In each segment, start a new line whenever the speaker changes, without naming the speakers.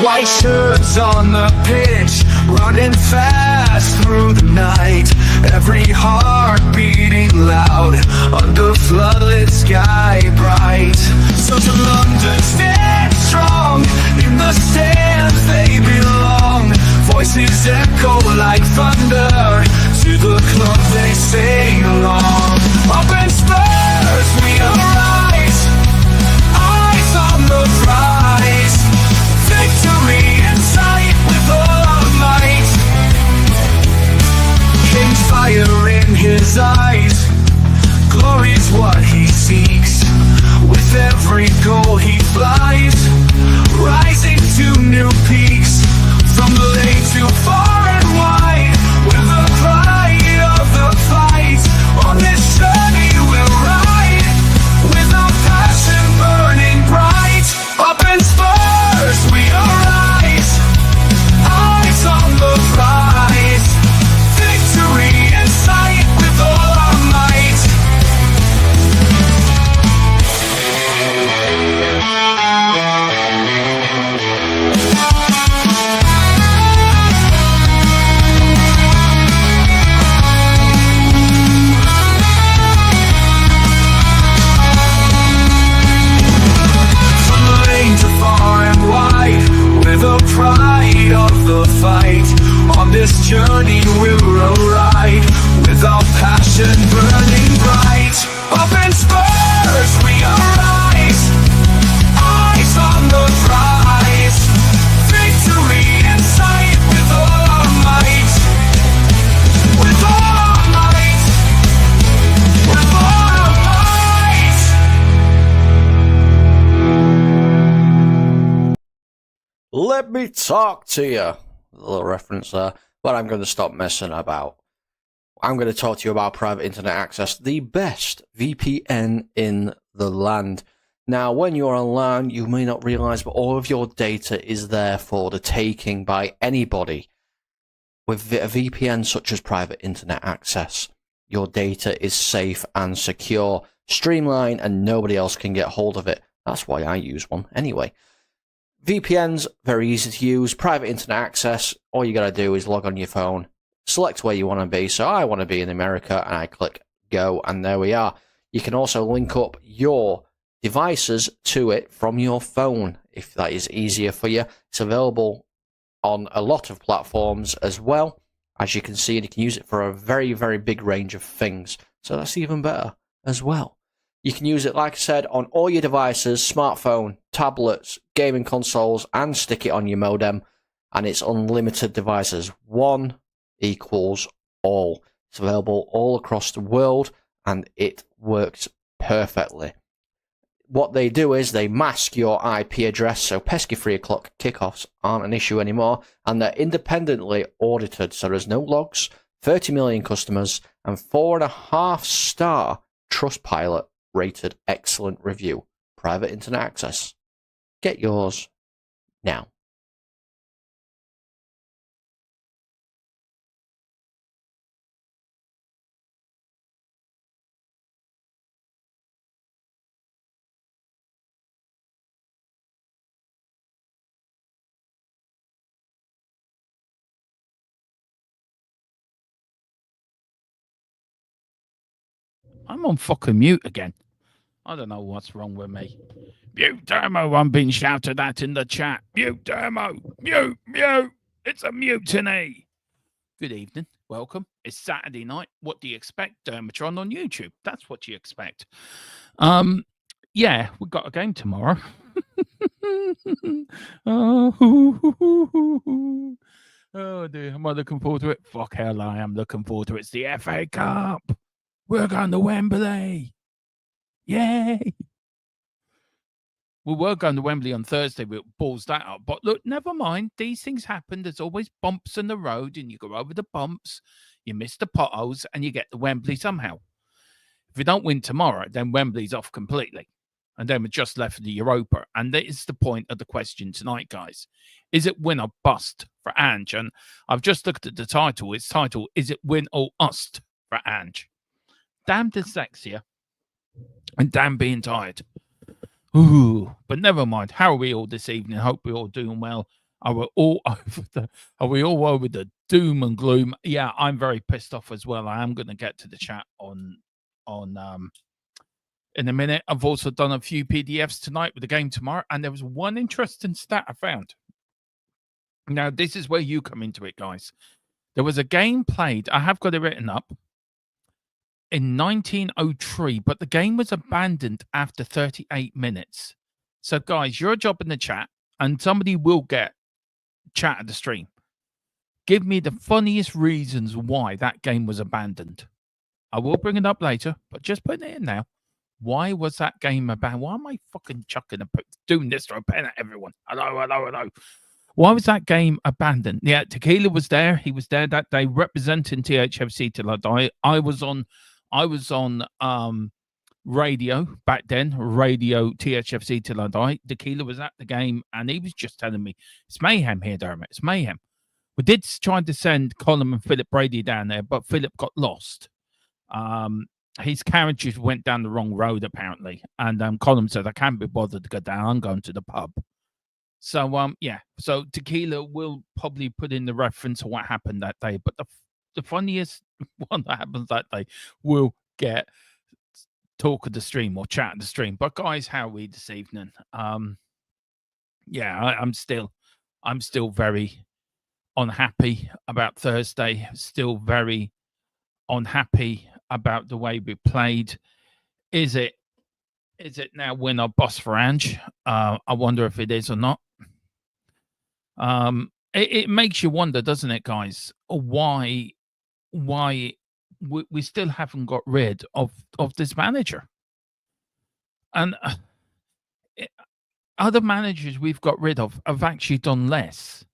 White shirts on the pitch, running fast through the night. Every heart beating loud under floodlit sky bright. So to London stand strong, in the stands they belong. Voices echo like thunder, to the club they sing along. Up in Spurs we arise, eyes on the prize. Victory in sight with all our might. King's fire in his eyes, glory's what he seeks. With every goal he flies, rising to new peaks. From the lake to far and wide, with the pride of the fight. On this journey we'll ride, with our passion burning bright. Up in Spurs we arise, eyes on the prize. Victory in sight with all our might. The pride of the fight. On this journey we'll ride, with our passion burning bright. Up in Spurs we arise, eyes on the prize. Victory in sight with all our might. With all our might. With all our might.
Let me talk to you. A little reference there, but I'm going to stop messing about. I'm going to talk to you about private internet access, the best VPN in the land. Now, when you're online, you may not realize, but all of your data is there for the taking by anybody. With a VPN such as private internet access, your data is safe and secure, streamlined, and nobody else can get hold of it. That's why I use one anyway. VPN's very easy to use. Private internet access, all you got to do is log on your phone, select where you want to be. So I want to be in America, and I click go, and there we are. You can also link up your devices to it from your phone if that is easier for you. It's available on a lot of platforms as well. As you can see, you can use it for a very, very big range of things. So that's even better as well. You can use it, like I said, on all your devices, smartphone, tablets, gaming consoles, and stick it on your modem. And it's unlimited devices. One equals all. It's available all across the world, and it works perfectly. What they do is they mask your IP address, so pesky 3 o'clock kickoffs aren't an issue anymore, and they're independently audited, so there's no logs, 30 million customers, and 4.5-star Trustpilot rated excellent review. Private internet access. Get yours now.
I'm on fucking mute again. I don't know what's wrong with me. Mute demo, I'm being shouted at in the chat. Mute demo, mute, mute. It's a mutiny. Good evening, welcome. It's Saturday night. What do you expect? Dermatron on YouTube. That's what you expect. Yeah, we've got a game tomorrow. Oh dear, am I looking forward to it? Fuck hell, I am looking forward to it. It's the FA Cup. We're going to Wembley. Yay! We were going to Wembley on Thursday. We balls that up. But look, never mind. These things happen. There's always bumps in the road, and you go over the bumps, you miss the potholes, and you get to Wembley somehow. If we don't win tomorrow, then Wembley's off completely. And then we're just left for the Europa. And that is the point of the question tonight, guys. Is it win or bust for Ange? And I've just looked at the title. Its title, Is It Win or Ust for Ange? Damn dyslexia. And damn being tired. Ooh, but never mind. How are we all this evening? Hope we're all doing well. Are we all over the doom and gloom? Yeah, I'm very pissed off as well. I am going to get to the chat on in a minute. I've also done a few PDFs tonight with the game tomorrow, and there was one interesting stat I found. Now, this is where you come into it, guys. There was a game played, I have got it written up, in 1903, but the game was abandoned after 38 minutes. So, guys, your job in the chat, and somebody will get chat at the stream. Give me the funniest reasons why that game was abandoned. I will bring it up later, but just putting it in now. Why was that game abandoned? Why am I fucking doing this to a pen at everyone? Hello. Why was that game abandoned? Yeah, Tequila was there. He was there that day representing THFC till I die. I was on radio back then, radio THFC till I die. Tequila was at the game and he was just telling me, it's mayhem here, Dermot. It's mayhem. We did try to send Colin and Philip Brady down there, but Philip got lost. His carriages went down the wrong road, apparently. And Colin said, I can't be bothered to go down. I'm going to the pub. So, yeah. So Tequila will probably put in the reference of what happened that day. But the funniest one that happens that day will get talk of the stream or chat of the stream. But, guys, how are we this evening? Yeah, I'm still very unhappy about Thursday. Still very unhappy about the way we played. Is it now win or bust for Ange? I wonder if it is or not. It makes you wonder, doesn't it, guys? Why we still haven't got rid of this manager? And other managers we've got rid of have actually done less,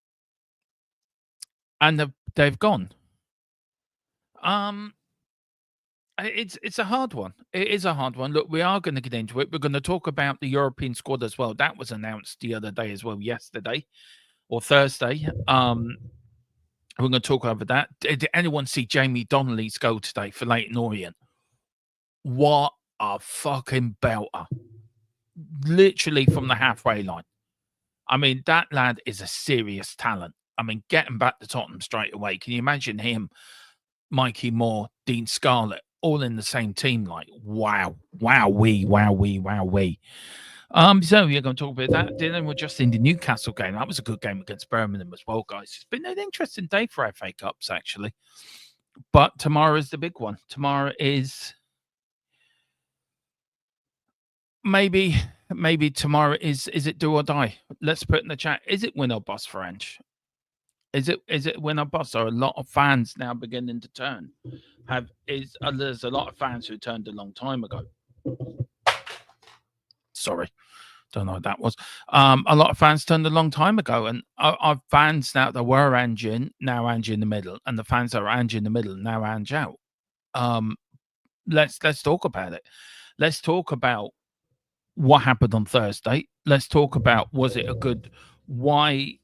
and they've gone. It's a hard one. It is a hard one. Look, we are going to get into it. We're going to talk about the European squad as well. That was announced the other day as well, yesterday or Thursday. We're going to talk over that. Did anyone see Jamie Donnelly's goal today for Leyton Orient? What a fucking belter. Literally from the halfway line. I mean, that lad is a serious talent. I mean, getting back to Tottenham straight away. Can you imagine him, Mikey Moore, Dean Scarlett, all in the same team? Like, wow. Wowee. So we're going to talk about that. Then we're just in the Newcastle game. That was a good game against Birmingham as well, guys. It's been an interesting day for FA Cups, actually. But tomorrow is the big one. Tomorrow is maybe tomorrow is it do or die? Let's put in the chat. Is it win or bust for Ange? Is it win or bust? Are a lot of fans now beginning to turn? There's a lot of fans who turned a long time ago. Sorry, don't know what that was. A lot of fans turned a long time ago, and our fans now that were Ange in, now Ange in the middle, and the fans that are Ange in the middle, now Ange out. Let's talk about it. Let's talk about what happened on Thursday. Let's talk about, was it a good? Why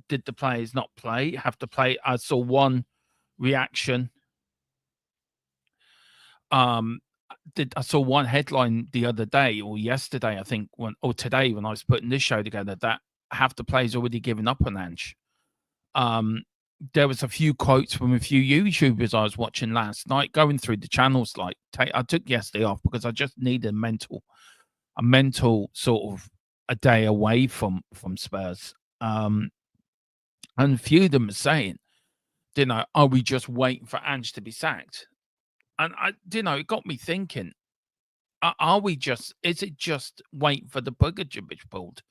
did the players not have to play? I saw one reaction. I saw one headline the other day or yesterday, I think, today when I was putting this show together, that half the players already given up on Ange. There was a few quotes from a few YouTubers I was watching last night, going through the channels. Like, I took yesterday off because I just needed a mental sort of a day away from Spurs. And a few of them are saying, are we just waiting for Ange to be sacked? And it got me thinking, is it just waiting for the bugger to be pulled?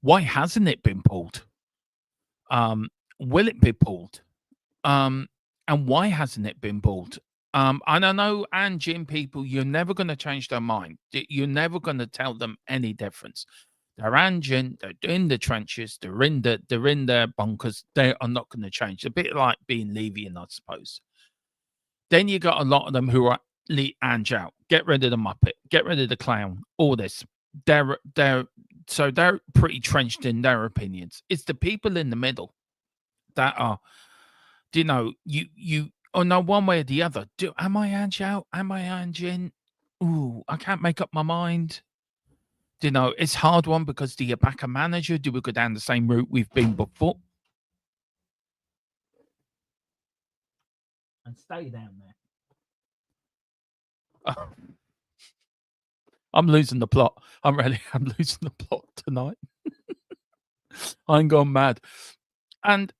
Why hasn't it been pulled? Will it be pulled? And why hasn't it been pulled? And I know Ange and people, you're never going to change their mind. You're never going to tell them any difference. They're Ange, they're in the trenches, they're in their bunkers. They are not going to change. A bit like being Levian, I suppose. Then you got a lot of them who are Ange out. Get rid of the Muppet. Get rid of the clown. All this. They're pretty trenched in their opinions. It's the people in the middle that are, one way or the other. Am I Ange out? Am I Ange in? Ooh, I can't make up my mind. You know, it's a hard one because do you back a manager? Do we go down the same route we've been before? And stay down there. I'm losing the plot. I'm losing the plot tonight. I'm gone mad. And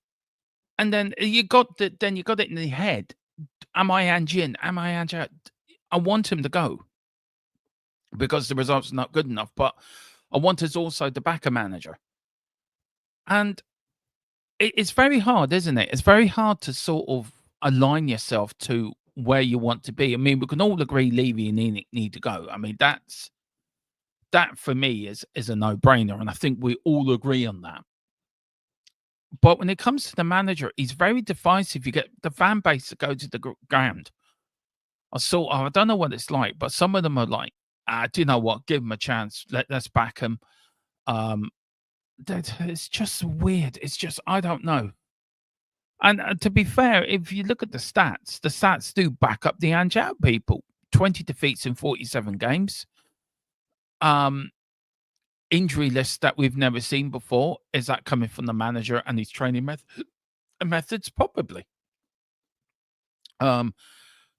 then you got it in the head. Am I Ange in? Am I Ange out? I want him to go because the results are not good enough, but I want us also to back a manager. And it's very hard, isn't it? It's very hard to sort of align yourself to where you want to be. I mean, we can all agree Levy and Enoch need to go. I mean, that for me is a no-brainer, and I think we all agree on that. But when it comes to the manager, he's very divisive. You get the fan base that go to the ground. I don't know what it's like, but some of them are like, do you know what? Give him a chance. Let's back him. It's just weird. It's just, I don't know. And to be fair, if you look at the stats do back up the Ange out people. 20 defeats in 47 games. Injury list that we've never seen before. Is that coming from the manager and his training methods? Probably. You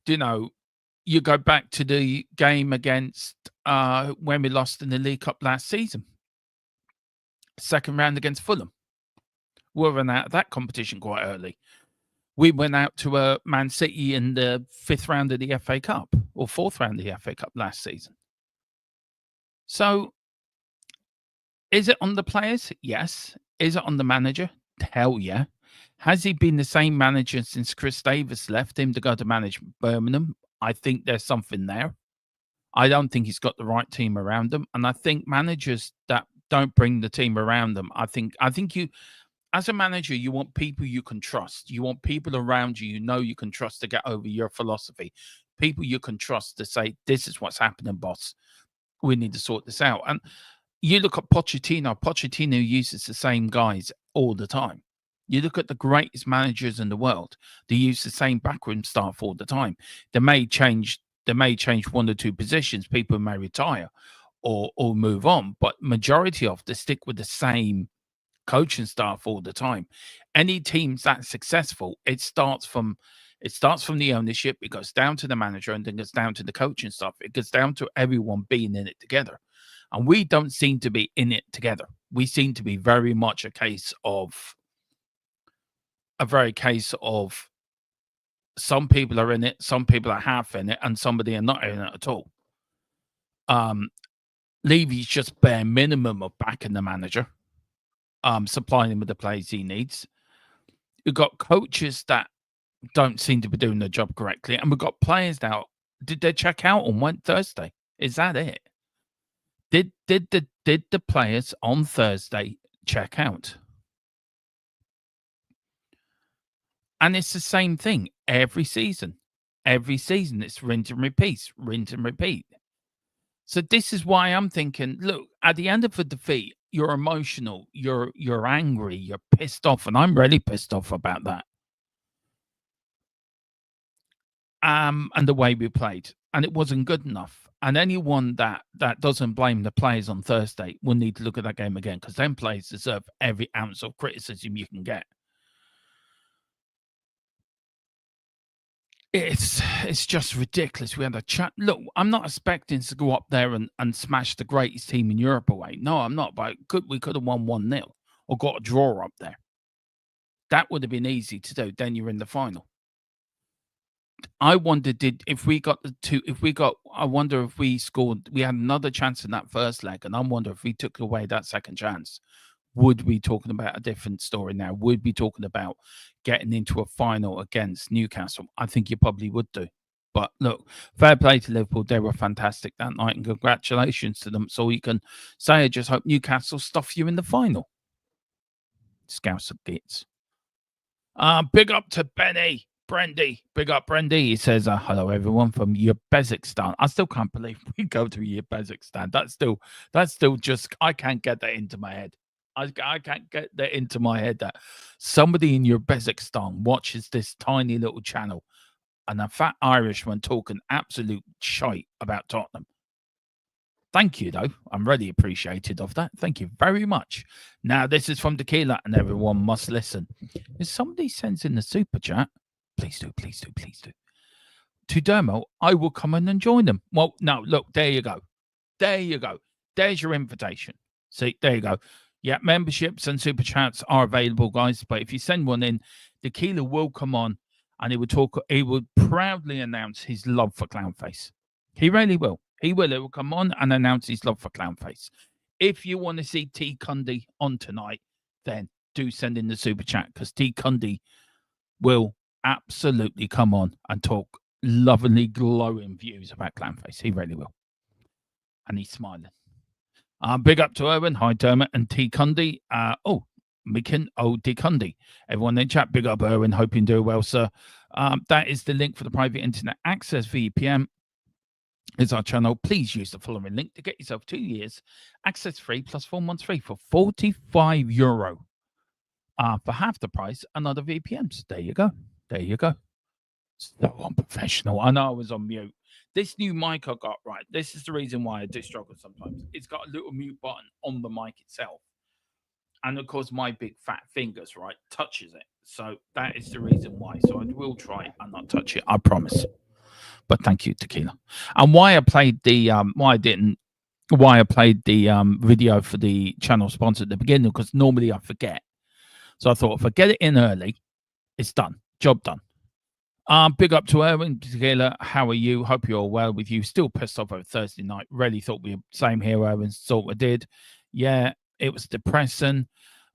know, you go back to the game against when we lost in the League Cup last season. Second round against Fulham. We went out of that competition quite early. We went out to Man City in the 5th round of the FA Cup or 4th round of the FA Cup last season. So, is it on the players? Yes. Is it on the manager? Hell yeah. Has he been the same manager since Chris Davis left him to go to manage Birmingham? I think there's something there. I don't think he's got the right team around him. And I think managers that don't bring the team around them, I think you, as a manager, you want people you can trust. You want people around you you can trust to get over your philosophy. People you can trust to say, this is what's happening, boss. We need to sort this out. And you look at Pochettino. Pochettino uses the same guys all the time. You look at the greatest managers in the world. They use the same backroom staff all the time. They may change 1 or 2 positions. People may retire or move on, but majority of them stick with the same coaching staff all the time. Any teams that's successful, it starts from the ownership, it goes down to the manager, and then goes down to the coaching staff. It goes down to everyone being in it together. And we don't seem to be in it together. We seem to be very much a case of some people are in it, some people are half in it, and somebody are not in it at all. Levy's just bare minimum of backing the manager, supplying him with the players he needs. We've got coaches that don't seem to be doing their job correctly, and we've got players now. Did they check out on Thursday? Is that it? Did the players on Thursday check out? And it's the same thing every season. Every season, it's rinse and repeat. So this is why I'm thinking, look, at the end of a defeat, you're emotional, you're angry, you're pissed off, and I'm really pissed off about that. And the way we played, and it wasn't good enough. And anyone that doesn't blame the players on Thursday will need to look at that game again, because them players deserve every ounce of criticism you can get. It's just ridiculous. We had a chat. Look, I'm not expecting to go up there and smash the greatest team in Europe away. No, I'm not. But we could have won 1-0 or got a draw up there. That would have been easy to do. Then you're in the final. I wondered I wonder if we scored. We had another chance in that first leg, and I wonder if we took away that second chance, would we be talking about a different story now? Would we be talking about getting into a final against Newcastle? I think you probably would do. But look, fair play to Liverpool. They were fantastic that night, and congratulations to them. So you can say, I just hope Newcastle stuff you in the final. Scouser gets. Big up to Benny. Brendy, big up Brendy. He says, hello everyone from Uzbekistan. I still can't believe we go to Uzbekistan. That's still just, I can't get that into my head. I can't get that into my head that somebody in Uzbekistan watches this tiny little channel and a fat Irishman talking absolute shite about Tottenham. Thank you, though. I'm really appreciated of that. Thank you very much. Now, this is from Tequila, and everyone must listen. If somebody sends in the super chat, please do, please do, please do. To Dermo, I will come in and join them. Well, no, look, there you go. There you go. There's your invitation. See, there you go. Yeah, memberships and super chats are available, guys. But if you send one in, Tequila will come on and he will proudly announce his love for Clownface. He really will. He will come on and announce his love for Clownface. If you want to see T. Cundy on tonight, then do send in the super chat, because T. Cundy will absolutely come on and talk lovely, glowing views about Clownface. He really will. And he's smiling. Big up to Erwin. Hi, Dermot and T. Cundy. Mikin D. Cundy. Everyone in chat, big up, Erwin. Hope you do well, sir. That is the link for the private internet access VPN. Is our channel. Please use the following link to get yourself 2 years access free plus 4 months free for €45. For half the price, another VPNs. There you go. There you go. So unprofessional. I know I was on mute. This new mic I got, right, this is the reason why I do struggle sometimes. It's got a little mute button on the mic itself. And, of course, my big fat fingers, right, touches it. So that is the reason why. So I will try and not touch it, I promise. But thank you, Tequila. And why I played the video for the channel sponsor at the beginning, because normally I forget. So I thought if I get it in early, it's done. Job done. Big up to Erwin, Tequila. How are you? Hope you're all well with you. Still pissed off over Thursday night. Really thought we were same here, Erwin. Thought we did. Yeah, it was depressing.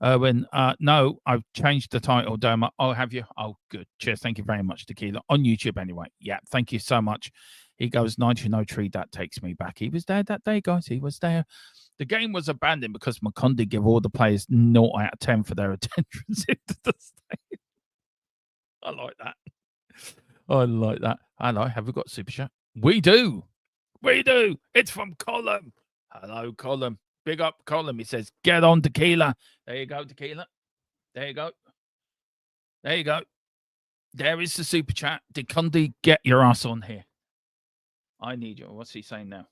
Erwin, no, I've changed the title, Doma. Oh, have you? Oh, good. Cheers. Thank you very much, Tequila. On YouTube, anyway. Yeah, thank you so much. He goes, 1903, that takes me back. He was there that day, guys. He was there. The game was abandoned because Macondi gave all the players 0 out of 10 for their attendance into the stadium. I like that. I like that. Hello, have we got super chat? We do. We do. It's from Colin. Hello, Colin. Big up, Colin. He says, get on, Tequila. There you go, Tequila. There you go. There you go. There is the super chat. Decundi, get your ass on here. I need you. What's he saying now?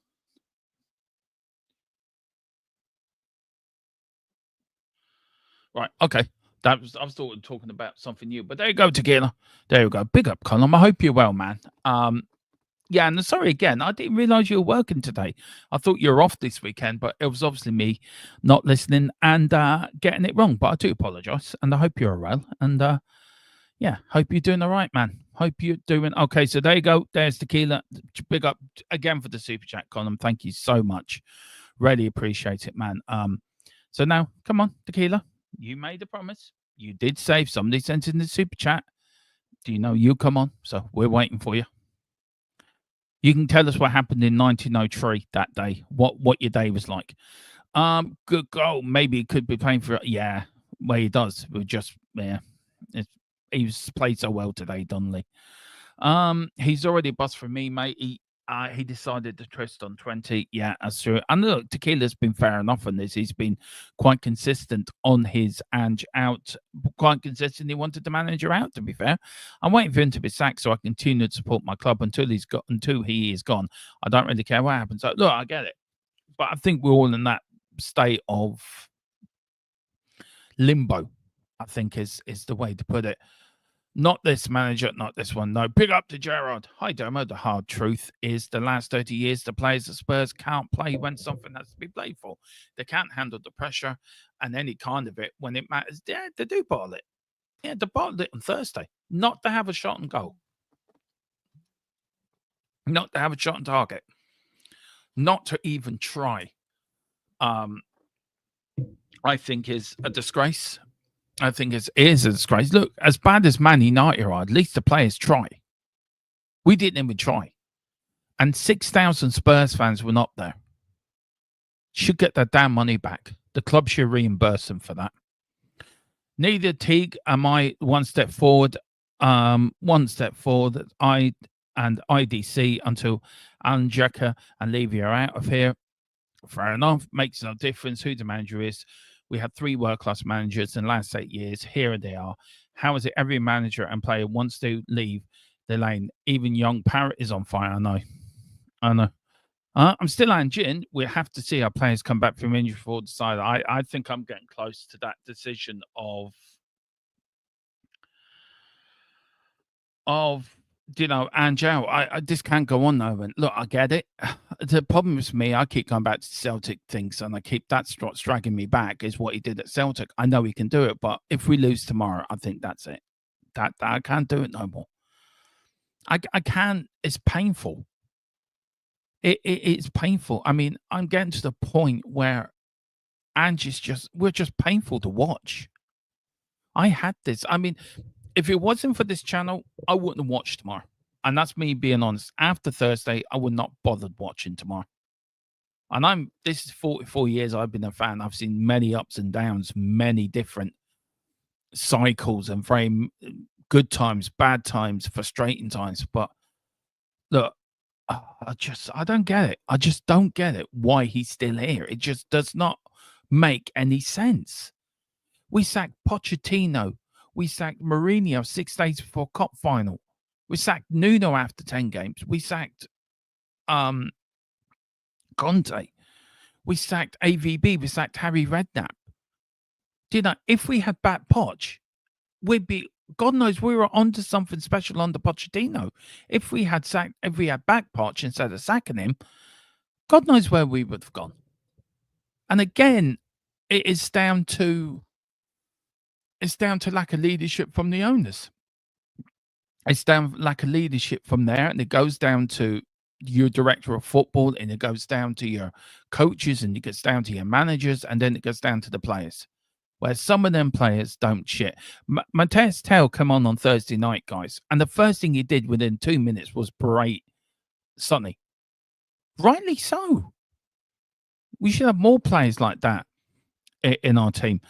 Right. Okay. I was talking about something new, but there you go, Tequila. There you go. Big up, Colin. I hope you're well, man. Yeah, and sorry again. I didn't realize you were working today. I thought you were off this weekend, but it was obviously me not listening and getting it wrong. But I do apologize, and I hope you're well. And yeah, hope you're doing all right, man. Hope you're doing okay. So there you go. There's Tequila. Big up again for the super chat, Colin. Thank you so much. Really appreciate it, man. So now, come on, Tequila. You made a promise. You did say if somebody sent in the super chat, do you know you come on? So we're waiting for you. You can tell us what happened in 1903 that day. What your day was like. Good goal. Maybe he could be playing for. Yeah, well he does. We're just he's played so well today, Donnelly. He's already a bust for me, mate. He decided to twist on 20. Yeah, that's true. And look, Tequila's been fair enough on this. He's been quite consistent on his Ange out. Quite consistent. He wanted the manager out, to be fair. I'm waiting for him to be sacked so I continue to support my club until he is gone. I don't really care what happens. So, look, I get it. But I think we're all in that state of limbo, I think is the way to put it. Not this manager, not this one. No, big up to Gerard. Hi, Domo. The hard truth is the last 30 years, the players at Spurs can't play when something has to be played for. They can't handle the pressure and any kind of it when it matters. Yeah, they do bottle it. Yeah, they bottled it on Thursday. Not to have a shot on goal. Not to have a shot on target. Not to even try. I think is a disgrace. I think it is a disgrace. Look, as bad as Man United are, at least the players try. We didn't even try. And 6,000 Spurs fans were not there. Should get their damn money back. The club should reimburse them for that. Neither Teague am I one step forward. One step forward. I and IDC until Ange and Levy are out of here. Fair enough. Makes no difference who the manager is. We had 3 world-class managers in the last 8 years. Here they are. How is it every manager and player wants to leave the lane? Even young Parrott is on fire. I know. I'm still Ange. We have to see our players come back from injury before decide. I think I'm getting close to that decision of Ange out. I just can't go on though. And look, I get it. The problem with me, I keep going back to Celtic things, and I keep that's what's dragging me back is what he did at Celtic. I know he can do it, but if we lose tomorrow, I think that's it. That I can't do it no more. I can't. It's painful. It's painful. I mean, I'm getting to the point where we're just painful to watch. I had this. I mean, if it wasn't for this channel, I wouldn't have watched tomorrow. And that's me being honest. After Thursday, I would not bothered watching tomorrow. And this is 44 years I've been a fan. I've seen many ups and downs, many different cycles and very good times, bad times, frustrating times. But look, I don't get it. I just don't get it why he's still here. It just does not make any sense. We sacked Pochettino. We sacked Mourinho 6 days before Cup final. We sacked Nuno after 10 games. We sacked Conte. We sacked AVB. We sacked Harry Redknapp. Do you know, if we had back Poch, we'd be, God knows, we were onto something special under Pochettino. If we had back Poch instead of sacking him, God knows where we would have gone. And again, it is down to lack of leadership from the owners. It's down lack of leadership from there, and it goes down to your director of football, and it goes down to your coaches, and it gets down to your managers, and then it goes down to the players. Where some of them players don't shit. Mateus Tell come on Thursday night, guys, and the first thing he did within 2 minutes was berate Sonny. Rightly so. We should have more players like that in our team.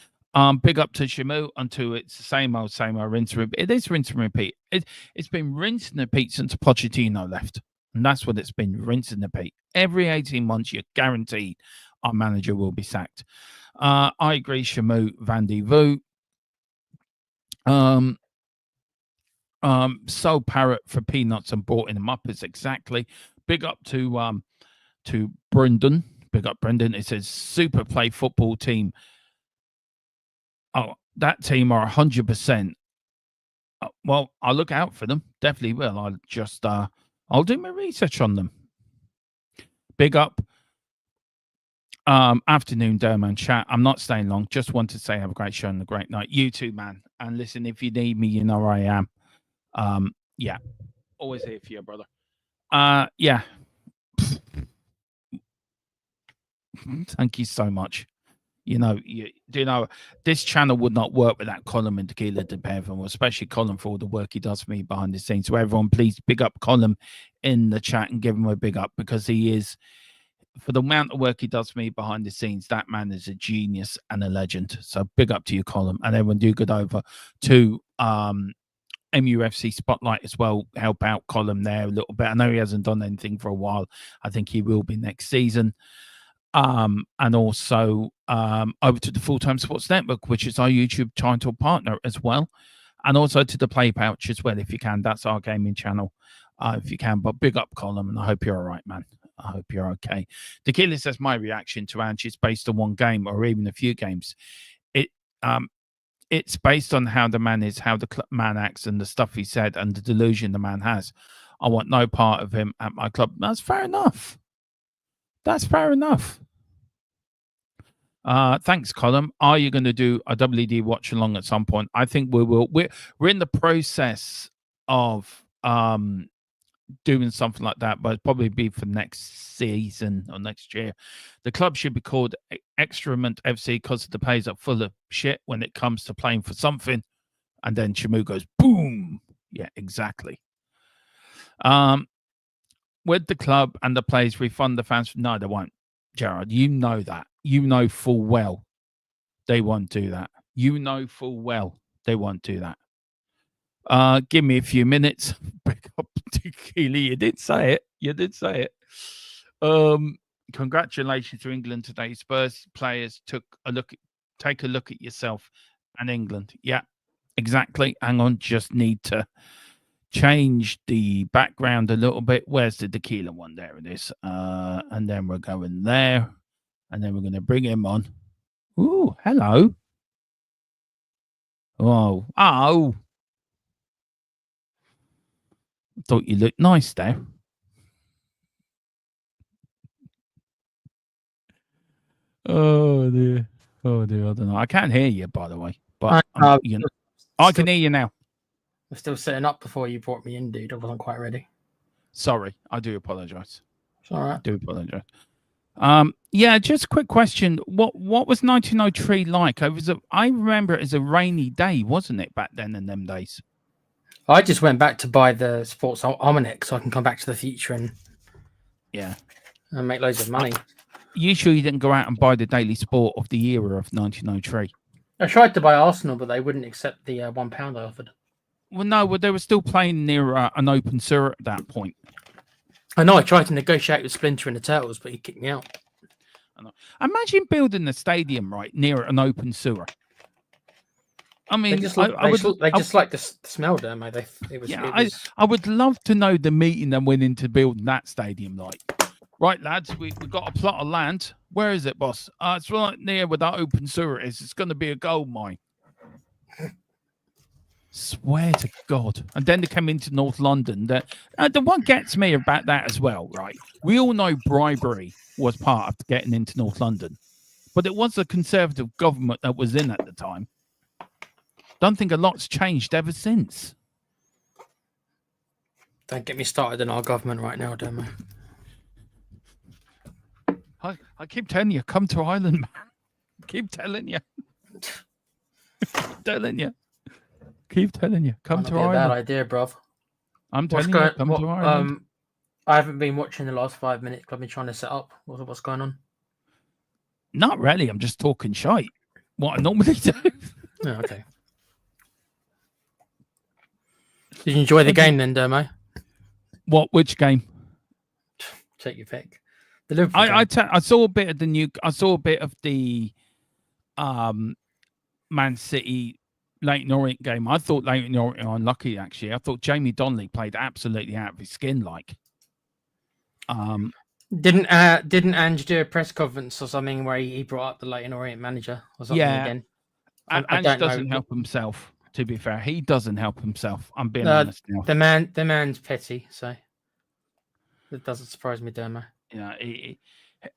Big up to Shamu until it's the same old, rinse and repeat. It is rinse and repeat. It's been rinse and repeat since Pochettino left. And that's what it's been, rinse and repeat. Every 18 months, you're guaranteed our manager will be sacked. I agree, Shamu Vandy Vu. So Parrot for peanuts and brought in them up is exactly. Big up to Brendan. Big up Brendan. It says super play football team. Oh, that team are 100%. Well, I'll look out for them. Definitely will. I'll just I'll do my research on them. Big up. Afternoon, Derman chat. I'm not staying long. Just want to say have a great show and a great night. You too, man. And listen, if you need me, you know where I am. Yeah. Always here for you, brother. Yeah. Thank you so much. You know, this channel would not work without Colin and Tequila de Bevan, especially Colin for all the work he does for me behind the scenes. So everyone, please big up Colin in the chat and give him a big up, because he is, for the amount of work he does for me behind the scenes, that man is a genius and a legend. So big up to you, Colin. And everyone do good over to MUFC Spotlight as well. Help out Colin there a little bit. I know he hasn't done anything for a while. I think he will be next season. And also over to the Full-Time Sports Network, which is our YouTube title partner as well. And also to the Play Pouch as well, if you can. That's our gaming channel, if you can. But big up, Colin, and I hope you're all right, man. I hope you're okay. Tequila says, my reaction to Ange is based on one game or even a few games. It's based on how the man is, how the man acts, and the stuff he said, and the delusion the man has. I want no part of him at my club. That's fair enough. That's fair enough. Thanks, Colin. Are you going to do a WD watch along at some point? I think we will. We're in the process of doing something like that, but it'll probably be for next season or next year. The club should be called Excrement FC because the players are full of shit when it comes to playing for something. And then Shamu goes, boom. Yeah, exactly. Would the club and the players refund the fans? No, they won't, Gerard. You know that. You know full well they won't do that. You know full well they won't do that. Give me a few minutes. Pick up Tequila. You did say it. You did say it. Congratulations to England today. Spurs players take a look at yourself and England. Yeah, exactly. Hang on. Just need to change the background a little bit. Where's the tequila one? There it is. And then we're going there. And then we're going to bring him on. Ooh, hello. Oh. Thought you looked nice there. Oh dear. I don't know. I can't hear you, by the way. But I can hear you now.
I'm still setting up before you brought me in, dude. I wasn't quite ready.
Sorry, I do apologize.
It's all right.
I do apologize. Yeah, just a quick question. What was 1903 like? I remember it as a rainy day, wasn't it, back then in them days?
I just went back to buy the sports almanac so I can come back to the future and make loads of money.
You sure you didn't go out and buy the Daily Sport of the era of 1903?
I tried to buy Arsenal, but they wouldn't accept the £1 I offered.
Well, no, they were still playing near an open sewer at that point.
I know. I tried to negotiate with Splinter and the Turtles, but he kicked me out.
Imagine building a stadium right near an open sewer. I mean,
they just like the smell, don't they?
I would love to know the meeting that went into building that stadium. Like, right, lads, we've got a plot of land. Where is it, boss? It's right near where that open sewer is. It's going to be a gold mine. Swear to God. And then they come into North London. The one gets me about that as well, right? We all know bribery was part of getting into North London, but it was a Conservative government that was in at the time. Don't think a lot's changed ever since.
Don't get me started in our government right now, don't
I keep telling you, come to Ireland, man. Keep telling you. Keep telling you, come to Ireland.
Bad idea, bruv.
I'm telling you, come to Ireland.
I haven't been watching the last 5 minutes. I've been trying to set up. What's going on?
Not really. I'm just talking shite. What I normally do.
Oh, okay. Did you enjoy the game then, Dermo?
Which game?
Take your pick. The Liverpool game.
I saw a bit of the Man City Leighton Orient game. I thought Leighton Orient were unlucky, actually. I thought Jamie Donnelly played absolutely out of his skin, like.
Didn't Ange do a press conference or something where he brought up the Leighton Orient manager or something again?
Ange doesn't help himself, to be fair. He doesn't help himself. I'm being honest now.
The man's petty, so that doesn't surprise me, Dermo.
Yeah,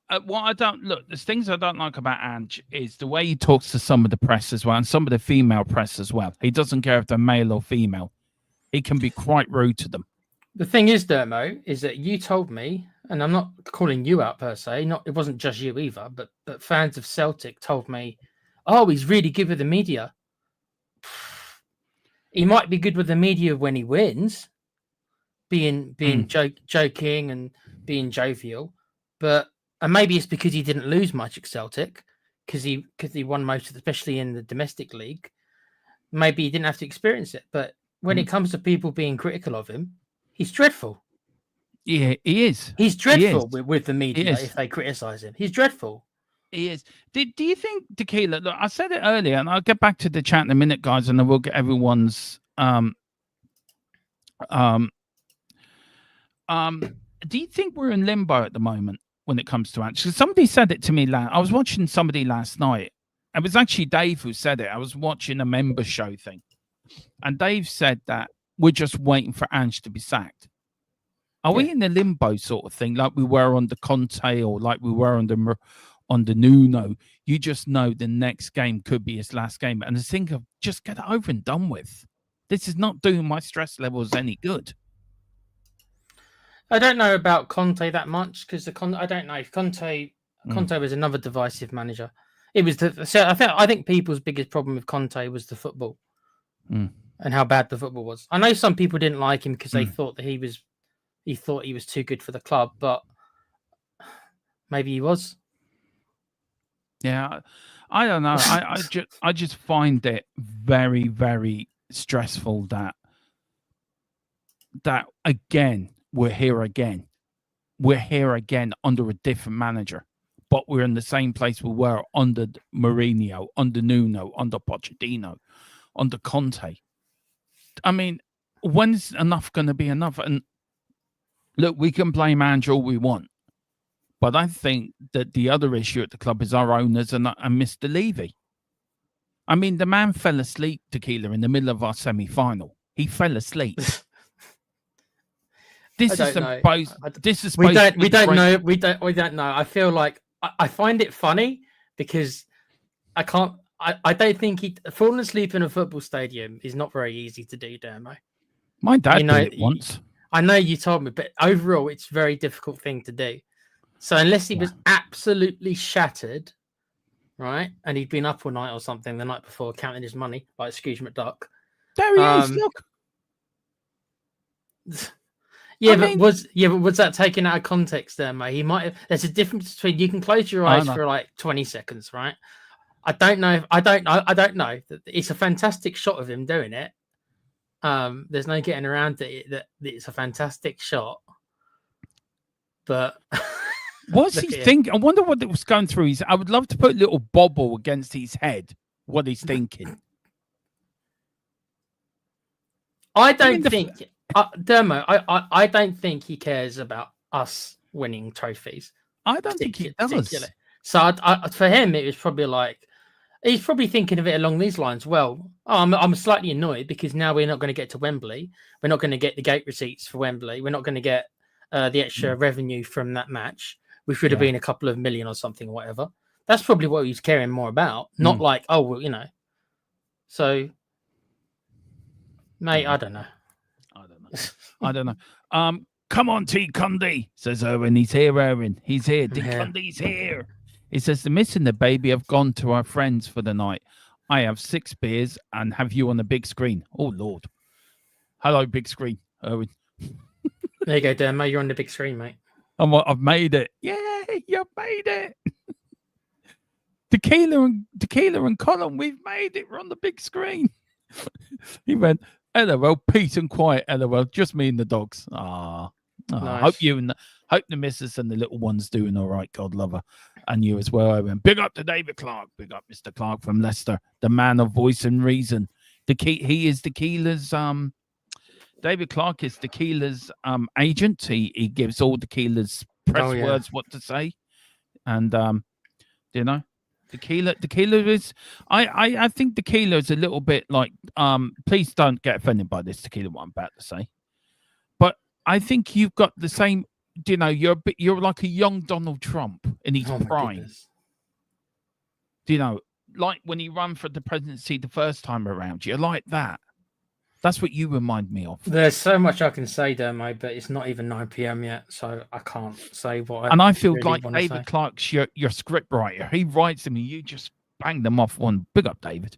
the things I don't like about Ange is the way he talks to some of the press as well, and some of the female press as well. He doesn't care if they're male or female. He can be quite rude to them.
The thing is, Dermo, is that you told me, and I'm not calling you out per se, it wasn't just you either, but fans of Celtic told me, oh, he's really good with the media. He might be good with the media when he wins, being joking and being jovial, and maybe it's because he didn't lose much at Celtic, because he won most of, especially in the domestic league. Maybe he didn't have to experience it, but when it comes to people being critical of him, he's dreadful.
Yeah, he is.
He's dreadful with the media if they criticize him. He's dreadful.
He is. Do you think, Tequila, look, I said it earlier, and I'll get back to the chat in a minute, guys, and I will get everyone's do you think we're in limbo at the moment when it comes to Ange? Somebody said it to me I was watching somebody last night. It was actually Dave who said it. I was watching a member show thing, and Dave said that we're just waiting for Ange to be sacked. Are we in the limbo sort of thing, like we were under Conte or like we were under Nuno? You just know the next game could be his last game, and I think of just get it over and done with. This is not doing my stress levels any good.
I don't know about Conte that much because I don't know if Conte was another divisive manager. It was I think people's biggest problem with Conte was the football and how bad the football was. I know some people didn't like him because they thought that he was too good for the club, but maybe he was.
Yeah, I don't know. I just find it very, very stressful that again we're here again under a different manager, but we're in the same place we were under Mourinho, under Nuno, under Pochettino, under Conte. I mean, when's enough going to be enough? And look, we can blame Ange all we want, but I think that the other issue at the club is our owners and Mr. Levy. I mean, the man fell asleep, Tequila, in the middle of our semi-final. He fell asleep. We don't know.
I feel like I find it funny because I don't think falling asleep in a football stadium is not very easy to do, Dermo.
My dad did it once.
I know you told me, but overall, it's a very difficult thing to do. So unless he was absolutely shattered, right, and he'd been up all night or something the night before counting his money, like Scrooge McDuck.
There he is. Look.
But was that taken out of context there, mate? He might have. There's a difference between you can close your eyes for like 20 seconds, right? I don't know. It's a fantastic shot of him doing it. There's no getting around it. That it's a fantastic shot. But
what's he thinking? I wonder what it was going through his. I would love to put a little bobble against his head. What he's thinking.
I don't think. Dermo, I don't think he cares about us winning trophies.
I don't think he does.
So for him, it was probably like he's probably thinking of it along these lines. Well, I'm slightly annoyed because now we're not going to get to Wembley. We're not going to get the gate receipts for Wembley. We're not going to get the extra revenue from that match, which would have been a couple of million or something, or whatever. That's probably what he's caring more about. Not like, oh, well, So, mate, I don't know.
I don't know. Come on, T. Cundy, says Owen. He's here, Owen. He's here. T. Cundy's here. He says, the miss and the baby have gone to our friends for the night. I have 6 beers and have you on the big screen. Oh, Lord. Hello, big screen, Owen.
There you go, Dermo. You're on the big screen, mate.
I've made it. Yay, you made it. Tequila and Colin, we've made it. We're on the big screen. He went, LOL, peace and quiet, LOL. Just me and the dogs. Nice. Hope the missus and the little ones doing all right. God love her. And you as well, Owen. Big up to David Clark. Big up Mr. Clark from Leicester, the man of voice and reason. He is Tequila's David Clark is Tequila's agent. He gives all Tequila's press words what to say. And Tequila is I think Tequila is a little bit like please don't get offended by this, Tequila, what I'm about to say. But I think you've got the same, you're like a young Donald Trump in his prime. Like when he ran for the presidency the first time around, you're like that. That's what you remind me of.
There's so much I can say, Dermo, but it's not even 9 p.m. yet, so I can't say what.
And I feel really like David Clark's your script writer. He writes them, and you just bang them off one. Big up, David.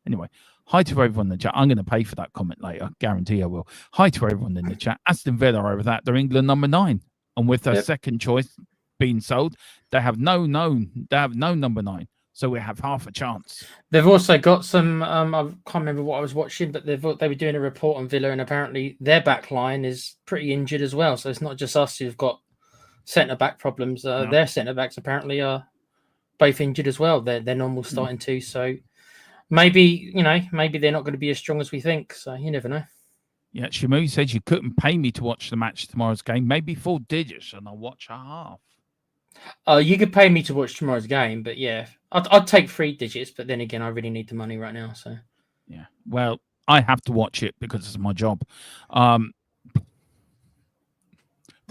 Anyway, hi to everyone in the chat. I'm going to pay for that comment later. Guarantee I will. Hi to everyone in the chat. Aston Villa over that. They're England number 9, and with their second choice being sold, they have no number 9. So we have half a chance.
They've also got some. I can't remember what I was watching, but they were doing a report on Villa, and apparently their back line is pretty injured as well. So it's not just us who've got centre back problems. Their centre backs apparently are both injured as well. They're normal starting too. So maybe they're not going to be as strong as we think. So you never know.
Yeah, Shamu said you couldn't pay me to watch the match tomorrow's game. Maybe 4 digits, and I'll watch a half.
You could pay me to watch tomorrow's game, but yeah, I'd take 3 digits. But then again, I really need the money right now. So
yeah, well, I have to watch it because it's my job. The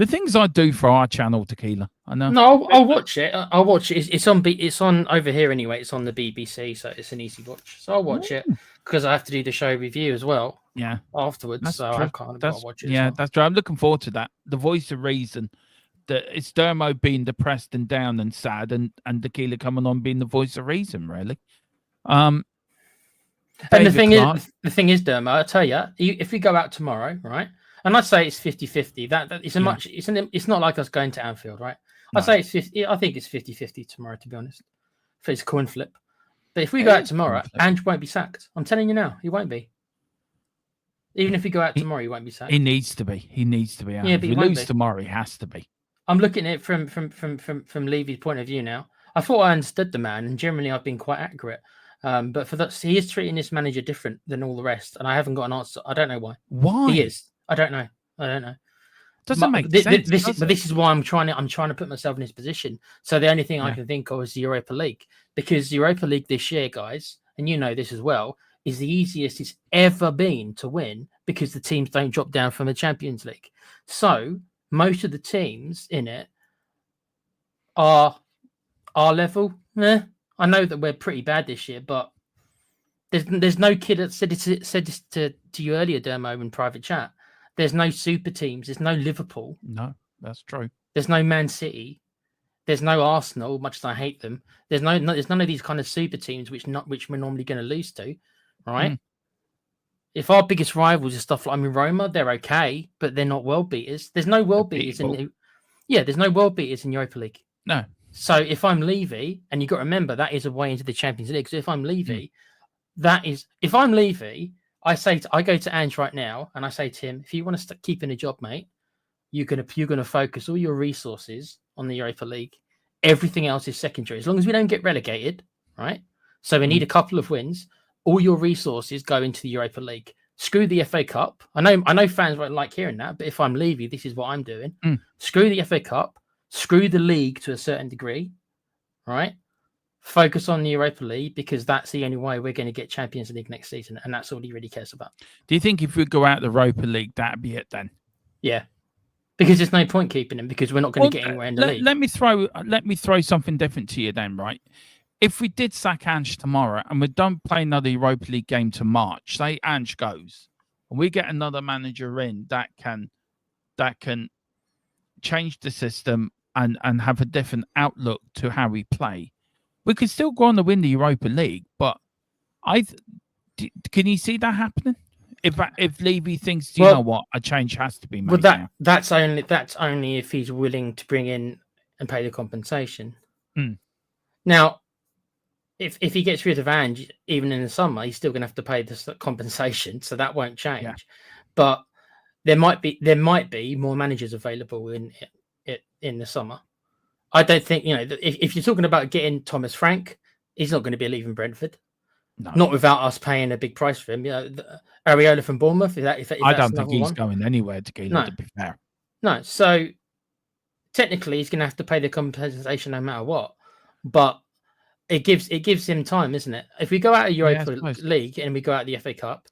things I do for our channel, Tequila, I know.
No, I'll watch it. I'll watch it. It's on over here anyway. It's on the BBC, so it's an easy watch. So I'll watch it because I have to do the show review as well.
Yeah,
afterwards.
That's
so
true.
I can't watch it.
Yeah, that's true. I'm looking forward to that. The voice of reason. It's Dermo being depressed and down and sad, and Tequila coming on being the voice of reason, really.
And the thing is, Dermo, I tell you, if we go out tomorrow, right, and I'd say it's 50-50. That it's not like us going to Anfield, right? No. I'd say it's 50. I think it's 50-50 tomorrow, to be honest. If it's a coin flip, but if we go out tomorrow, Ange won't be sacked. I'm telling you now, he won't be. Even if we go out tomorrow, he won't be sacked.
He needs to be. He needs to be.
Yeah, but
if we lose tomorrow, he has to be.
I'm looking at it from Levy's point of view now. I thought I understood the man, and generally I've been quite accurate. But for that, he is treating this manager different than all the rest, and I haven't got an answer. I don't know why.
Why?
He is. I don't know. I don't know.
Doesn't make sense.
But this is why I'm trying to put myself in his position. So the only thing I
Yeah.
can think of is the Europa League, because the Europa League this year, guys, and you know this as well, is the easiest it's ever been to win because the teams don't drop down from the Champions League. So most of the teams in it are our level. I know that we're pretty bad this year, but there's no kid that said this to you earlier, Dermo, in private chat. There's no super teams. There's no Liverpool.
No, that's true.
There's no Man City. There's no Arsenal, much as I hate them. There's none of these kind of super teams which we're normally going to lose to, right? If our biggest rivals are stuff like Roma, they're okay, but they're not world beaters. There's no world beaters there's no world beaters in Europa League.
No.
So if I'm Levy, and you've got to remember that is a way into the Champions League. So if I'm Levy, if I'm Levy, I go to Ange right now and I say to him, if you want to keep in a job, mate, you're gonna focus all your resources on the Europa League. Everything else is secondary. As long as we don't get relegated, right? So we need a couple of wins. All your resources go into the Europa League. Screw the FA Cup. I know fans won't like hearing that, but if I'm Levy, this is what I'm doing. Screw the FA Cup. Screw the league to a certain degree, right? Focus on the Europa League, because that's the only way we're going to get Champions League next season, and that's all he really cares about.
Do you think if we go out the Europa League, that'd be it then?
Yeah, because there's no point keeping him, because we're not going to get anywhere in the league.
Let me throw something different to you then, right? If we did sack Ange tomorrow and we don't play another Europa League game to March, say Ange goes, and we get another manager in that can change the system and have a different outlook to how we play, we could still go on to win the Europa League. But can you see that happening? If Levy thinks, you know what, a change has to be made.
Well, that's only if he's willing to bring in and pay the compensation. Now, if he gets rid of Ange, even in the summer, he's still going to have to pay the compensation, so that won't change. Yeah. But there might be more managers available in the summer. I don't think, if you're talking about getting Thomas Frank, he's not going to be leaving Brentford. No. Not without us paying a big price for him. Areola from Bournemouth. If
I don't think he's going anywhere to get to be fair.
No, so technically he's going to have to pay the compensation no matter what. But it gives him time, isn't it? If we go out of Europa League and we go out of the FA Cup,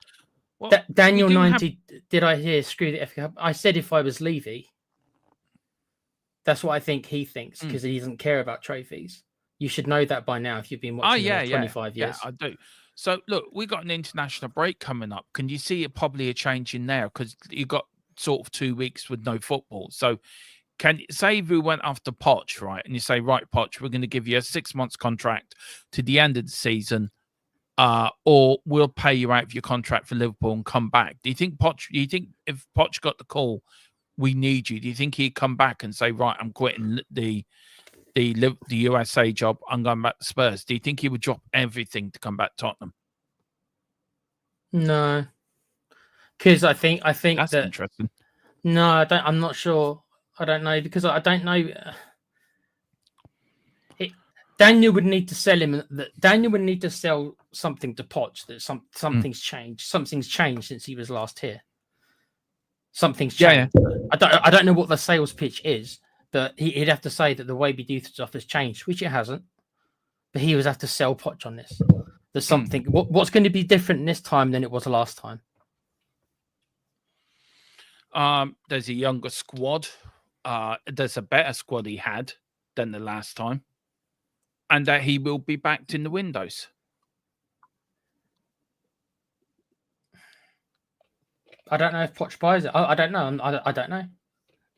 Daniel 90, did I hear screw the FA Cup? I said if I was Levy, that's what I think he thinks, because he doesn't care about trophies. You should know that by now if you've been watching 25 years.
Yeah, I do. So, look, we got an international break coming up. Can you see probably a change in there? Because you got sort of 2 weeks with no football. So, can say if we went after Poch, right? And you say, right, Poch, we're going to give you a 6 months contract to the end of the season, or we'll pay you out of your contract for Liverpool and come back. Do you think if Poch got the call, we need you? Do you think he'd come back and say, right, I'm quitting the USA job, I'm going back to Spurs? Do you think he would drop everything to come back to Tottenham?
No, because I think
that's interesting.
No, I don't. I'm not sure. I don't know, because I don't know. Daniel would need to sell him. Daniel would need to sell something to Poch that something's changed. Something's changed since he was last here. Something's changed. Yeah. I don't know what the sales pitch is. But he'd have to say that the way we do stuff has changed, which it hasn't. But he would have to sell Poch on this. There's something. What's going to be different this time than it was last time?
There's a younger squad. There's a better squad he had than the last time, and that he will be backed in the windows.
I don't know if Poch buys it. I don't know. I don't know.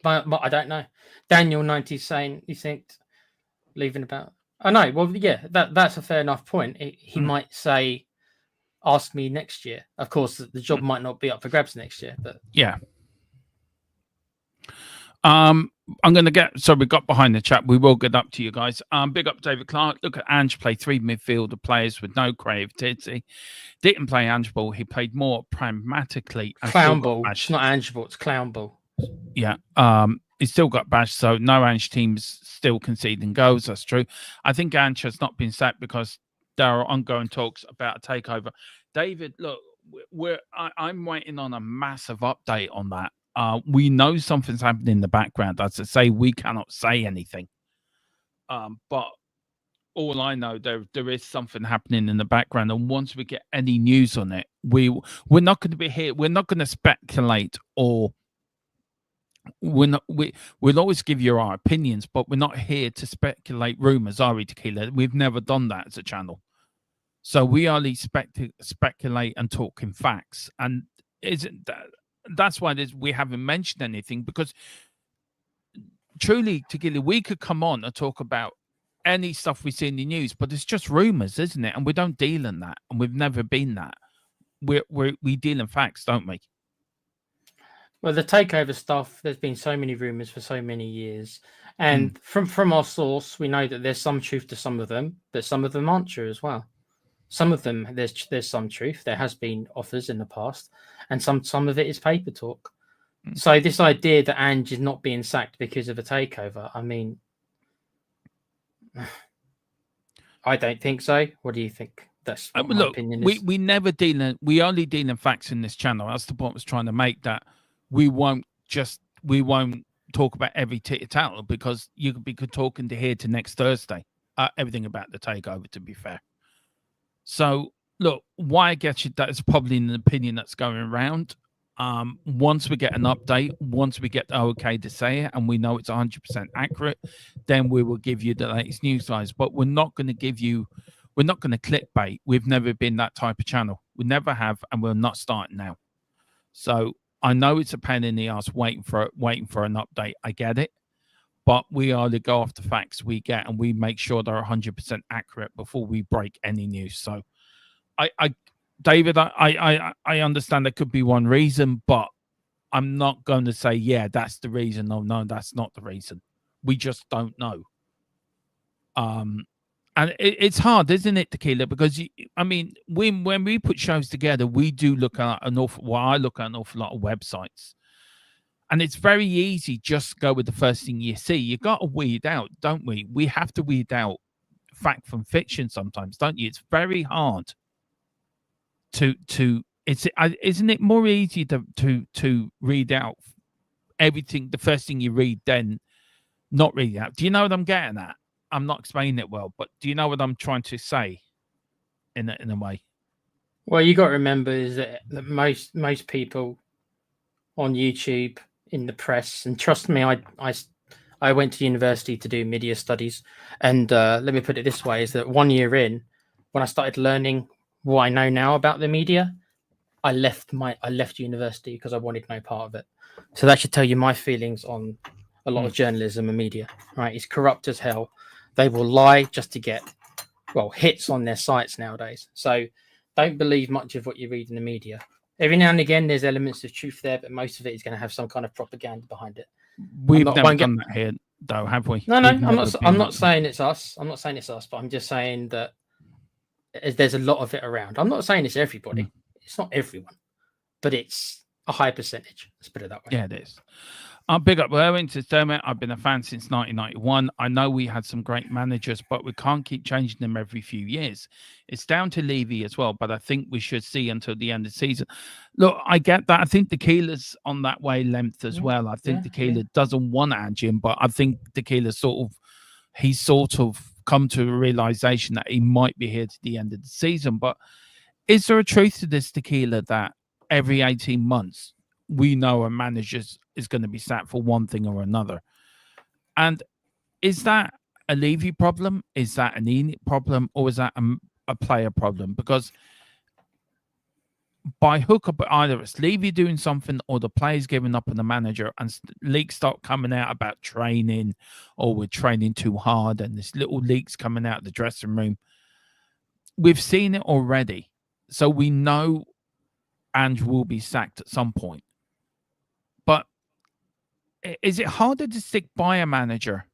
But I don't know. Daniel 90 is saying you think leaving about. I know. Well, yeah, that's a fair enough point. He might say, "Ask me next year." Of course, the job might not be up for grabs next year, but
yeah. I'm going to get. So we got behind the chat. We will get up to you guys. Big up David Clark. Look at Ange play 3 midfielder players with no creativity. Didn't play Ange ball. He played more pragmatically.
Clown ball. It's not Ange ball. It's clown ball.
Yeah. He's still got bashed, so no Ange teams still conceding goals. That's true. I think Ange has not been sacked because there are ongoing talks about a takeover. David, look, I'm waiting on a massive update on that. We know something's happening in the background. As I say, we cannot say anything. But all I know, there is something happening in the background, and once we get any news on it, we're not going to be here. We're not going to speculate, or we'll always give you our opinions, but we're not here to speculate rumors, are we, Tequila? We've never done that as a channel, so we only speculate and talk in facts, and isn't that's why we haven't mentioned anything, because truly, Tequila, we could come on and talk about any stuff we see in the news, but it's just rumors, isn't it? And we don't deal in that, and we've never been that. We deal in facts, don't we?
Well, the takeover stuff, there's been so many rumors for so many years, and from our source, we know that there's some truth to some of them, but some of them aren't true as well. Some of them, there's some truth. There has been offers in the past, and some of it is paper talk. So this idea that Ange is not being sacked because of a takeover, I mean, I don't think so. What do you think? That's what my opinion is.
We never we only deal in facts in this channel. That's the point I was trying to make, that we won't talk about every tit-tattle, because you could be talking to here to next Thursday, everything about the takeover, to be fair. So look, why I get you, that is probably an opinion that's going around. Once we get an update, once we get the okay to say it, and we know it's 100% accurate, then we will give you the latest news, guys. But we're not going to clickbait. We've never been that type of channel. We never have, and we're not starting now. So I know it's a pain in the ass waiting for an update. I get it, but we only go off the facts we get, and we make sure they're 100% accurate before we break any news. So David, I understand there could be one reason, but I'm not going to say, yeah, that's the reason. No, that's not the reason. We just don't know. And it's hard, isn't it, Tequila? Because I mean, when we put shows together, we do look at I look at an awful lot of websites, and it's very easy just to go with the first thing you see. You got to weed out, don't we? We have to weed out fact from fiction sometimes, don't you? It's very hard. Isn't it more easy to read out everything, the first thing you read, than not read it out? Do you know what I'm getting at? I'm not explaining it well, but do you know what I'm trying to say in a way?
Well, you got to remember is that most people on YouTube, in the press, and trust me, I went to university to do media studies, and let me put it this way: is that 1 year in, when I started learning what I know now about the media, I left university because I wanted no part of it. So that should tell you my feelings on a lot of journalism and media. Right? It's corrupt as hell. They will lie just to get hits on their sites nowadays. So don't believe much of what you read in the media. Every now and again, there's elements of truth there, but most of it is going to have some kind of propaganda behind it.
We've never done that here, though, have we?
No, I'm not saying it's us. I'm not saying it's us, but I'm just saying that there's a lot of it around. I'm not saying it's everybody. It's not everyone, but it's a high percentage. Let's put it that way.
Yeah, it is. I'll big up Erwin to Dermot. I've been a fan since 1991. I know we had some great managers, but we can't keep changing them every few years. It's down to Levy as well, but I think we should see until the end of the season. Look, I get that. I think Tequila's on that wavelength as well. I think Tequila doesn't want Ange, but I think Tequila he's sort of come to a realization that he might be here to the end of the season. But is there a truth to this, Tequila, that every 18 months we know a manager is going to be sacked for one thing or another? And is that a Levy problem? Is that an Enid problem? Or is that a player problem? Because by hook or by either it's Levy doing something or the players giving up on the manager, and leaks start coming out about training, or we're training too hard, and there's little leaks coming out of the dressing room. We've seen it already. So we know Ange will be sacked at some point. But is it harder to stick by a manager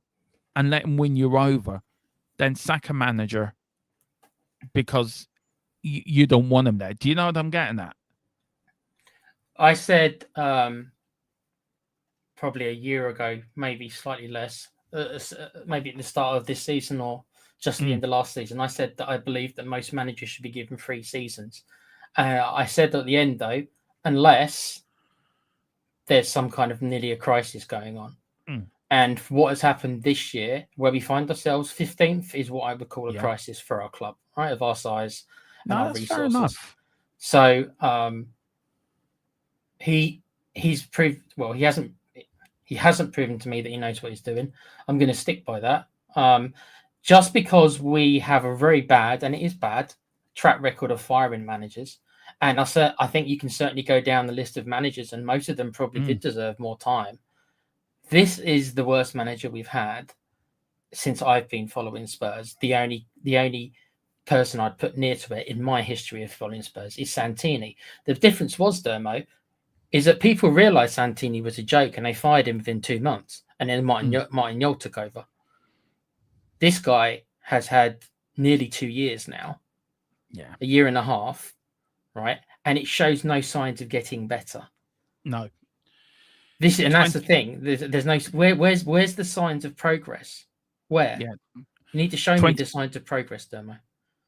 and let him win you over than sack a manager because you don't want him there? Do you know what I'm getting at?
I said probably a year ago, maybe slightly less, maybe at the start of this season or just at the end of last season. I said that I believe that most managers should be given 3 seasons. I said at the end, though, unless there's some kind of nearly a crisis going on. And what has happened this year, where we find ourselves 15th, is what I would call a crisis for our club, right? Of our size and our
that's
resources.
fair enough.
So he's proved, well, he hasn't proven to me that he knows what he's doing. I'm going to stick by that. Just because we have a very bad, and it is bad, track record of firing managers. And I think you can certainly go down the list of managers, and most of them probably did deserve more time. This is the worst manager we've had since I've been following Spurs. The only person I'd put near to it in my history of following Spurs is Santini. The difference was, Dermo, is that people realised Santini was a joke and they fired him within 2 months, and then Martin Jol took over. This guy has had nearly 2 years now, a year and a half, right? And it shows no signs of getting better.
No.
And that's the thing. There's no where's the signs of progress? Where?
Yeah.
You need to show me the signs of progress, Dermo.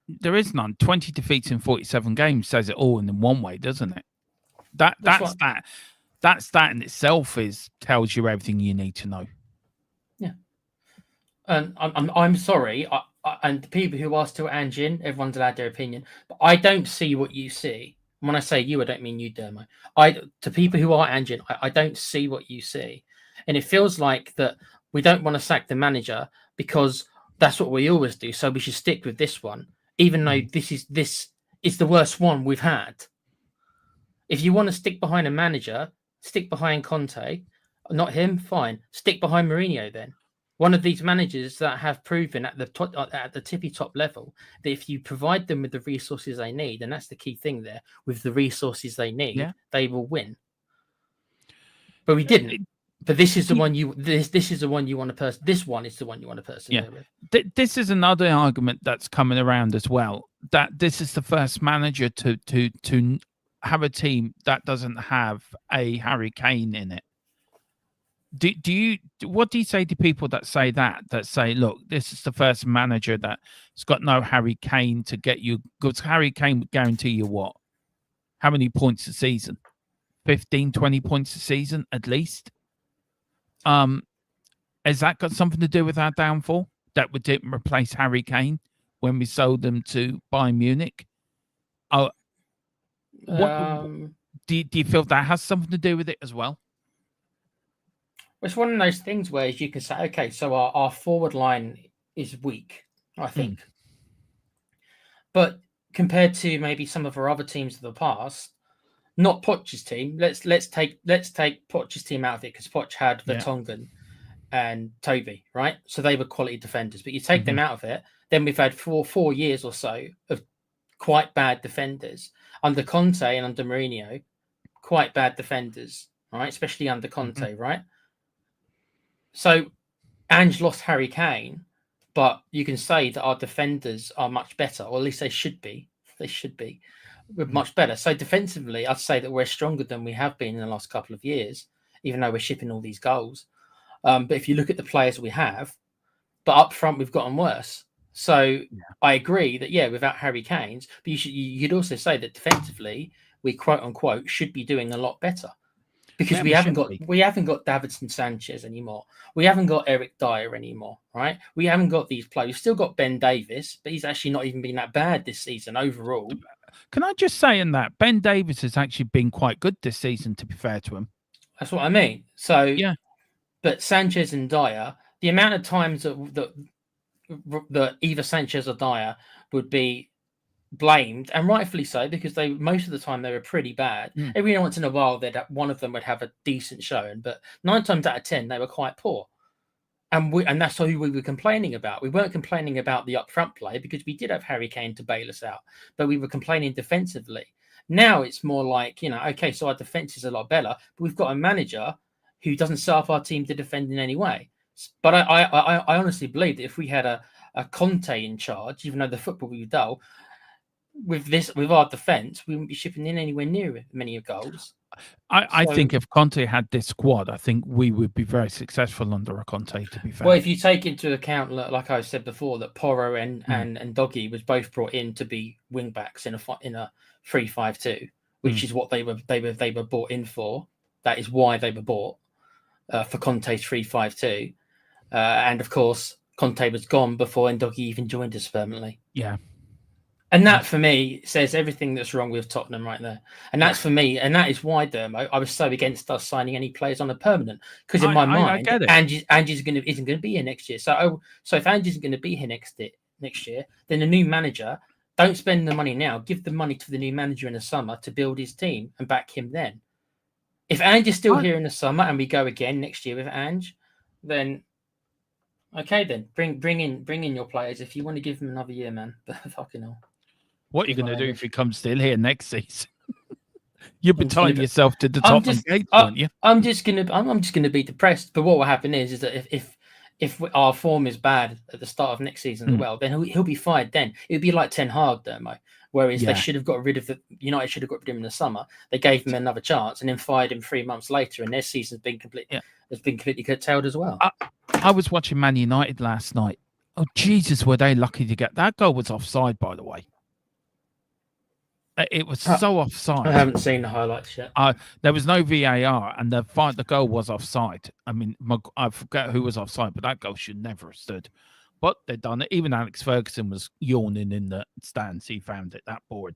There is none. 20 defeats in 47 games says it all in one way, doesn't it? That's that in itself tells you everything you need to know. Yeah.
And I'm sorry, and the people who are still Ange in, everyone's allowed their opinion, but I don't see what you see. When I say you, I don't mean you, Dermo. To people who are Ange in, I don't see what you see, and it feels like that we don't want to sack the manager because that's what we always do. So we should stick with this one, even though this is the worst one we've had. If you want to stick behind a manager, stick behind Conte. Not him, fine. Stick behind Mourinho then. One of these managers that have proven at the tippy top level that if you provide them with the resources they need, and that's the key thing there, with the resources they need, they will win. But we didn't. But this is the one you. This is the one you want to This one is the one you want to persevere with.
This is another argument that's coming around as well. That this is the first manager to have a team that doesn't have a Harry Kane in it. What do you say to people that say, look, this is the first manager that's got no Harry Kane to get you? Because Harry Kane would guarantee you what? How many points a season? 15, 20 points a season at least. Has that got something to do with our downfall? That we didn't replace Harry Kane when we sold them to Bayern Munich? Do you feel that has something to do with it as well?
It's one of those things where you can say, okay, so our forward line is weak, I think. But compared to maybe some of our other teams of the past, not Poch's team. Let's take Poch's team out of it because Poch had Vertonghen and Toby, right? So they were quality defenders. But you take them out of it, then we've had four years or so of quite bad defenders. Under Conte and under Mourinho, quite bad defenders, right? Especially under Conte, right? So Ange lost Harry Kane, but you can say that our defenders are much better, or at least they should be. They should be much better. So defensively, I'd say that we're stronger than we have been in the last couple of years, even though we're shipping all these goals. But if you look at the players we have, but up front, we've gotten worse. So I agree that, without Harry Kane's, but you'd also say that defensively, we quote unquote should be doing a lot better. Because we haven't got Davinson Sanchez anymore. We haven't got Eric Dyer anymore, right? We haven't got these players. We've still got Ben Davies, but he's actually not even been that bad this season overall.
Can I just say in that Ben Davies has actually been quite good this season, to be fair to him.
That's what I mean. So but Sanchez and Dyer, the amount of times that either Sanchez or Dyer would be blamed, and rightfully so, because most of the time they were pretty bad. Every once in a while one of them would have a decent showing, but 9 times out of 10 they were quite poor, and that's who we were complaining about. We weren't complaining about the upfront play because we did have Harry Kane to bail us out, but we were complaining defensively. Now it's more like, okay, so our defense is a lot better, but we've got a manager who doesn't set up our team to defend in any way. But I honestly believe that if we had a Conte in charge, even though the football would be dull, with our defence, we wouldn't be shipping in anywhere near many goals.
I think if Conte had this squad, I think we would be very successful under a Conte, to be fair.
Well, if you take into account, like I said before, that Porro and Doggy was both brought in to be wing backs in a 3-5-2, which is what they were brought in for. That is why they were bought for Conte's 3-5-2, and of course Conte was gone before Ndoggy even joined us permanently.
Yeah.
And that, for me, says everything that's wrong with Tottenham right there. And that's for me, and that is why, Dermo, I was so against us signing any players on a permanent. Because in my mind, Ange isn't going to be here next year. So if Ange isn't going to be here next year, then the new manager, don't spend the money now. Give the money to the new manager in the summer to build his team and back him then. If Ange is still here in the summer and we go again next year with Ange, then okay, then bring in your players if you want to give them another year, man. But fucking hell.
What are you going to do if he comes still here next season? You'll be tying yourself to the Tottenham gate, aren't you?
I'm just gonna be depressed. But what will happen is that if our form is bad at the start of next season as well, then he'll be fired. Then it'll be like Ten Hag, Dermo. Whereas they should have got rid of United should have got rid of him in the summer. They gave him another chance and then fired him 3 months later, and their season's been completely curtailed as well.
I was watching Man United last night. Oh Jesus, were they lucky to get that goal? Was offside, by the way. It was so offside.
I haven't seen the highlights yet.
There was no VAR, and the goal was offside. I mean, I forget who was offside, but that goal should never have stood. But they've done it. Even Alex Ferguson was yawning in the stands. He found it that boring.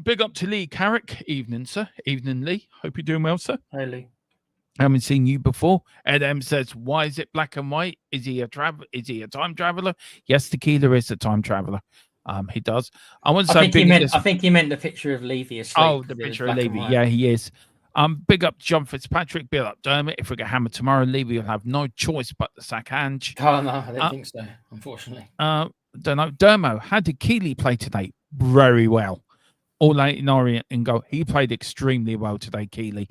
Big up to Lee Carrick. Evening, sir. Evening, Lee. Hope you're doing well, sir.
Hey, Lee.
I haven't seen you before. Ed M says, "Why is it black and white? Is he a time traveler?" Yes, Tequila is a time traveler. He does. I think
he meant the picture of Levy asleep.
Oh, the picture of Levy. Yeah, he is. Big up John Fitzpatrick. Big up Dermot. If we get hammered tomorrow, Levy will have no choice but to sack Ange.
Oh, no, I don't think so, unfortunately.
Don't know. Dermo, how did Keeley play today? Very well. All out in Orient and go. He played extremely well today, Keeley.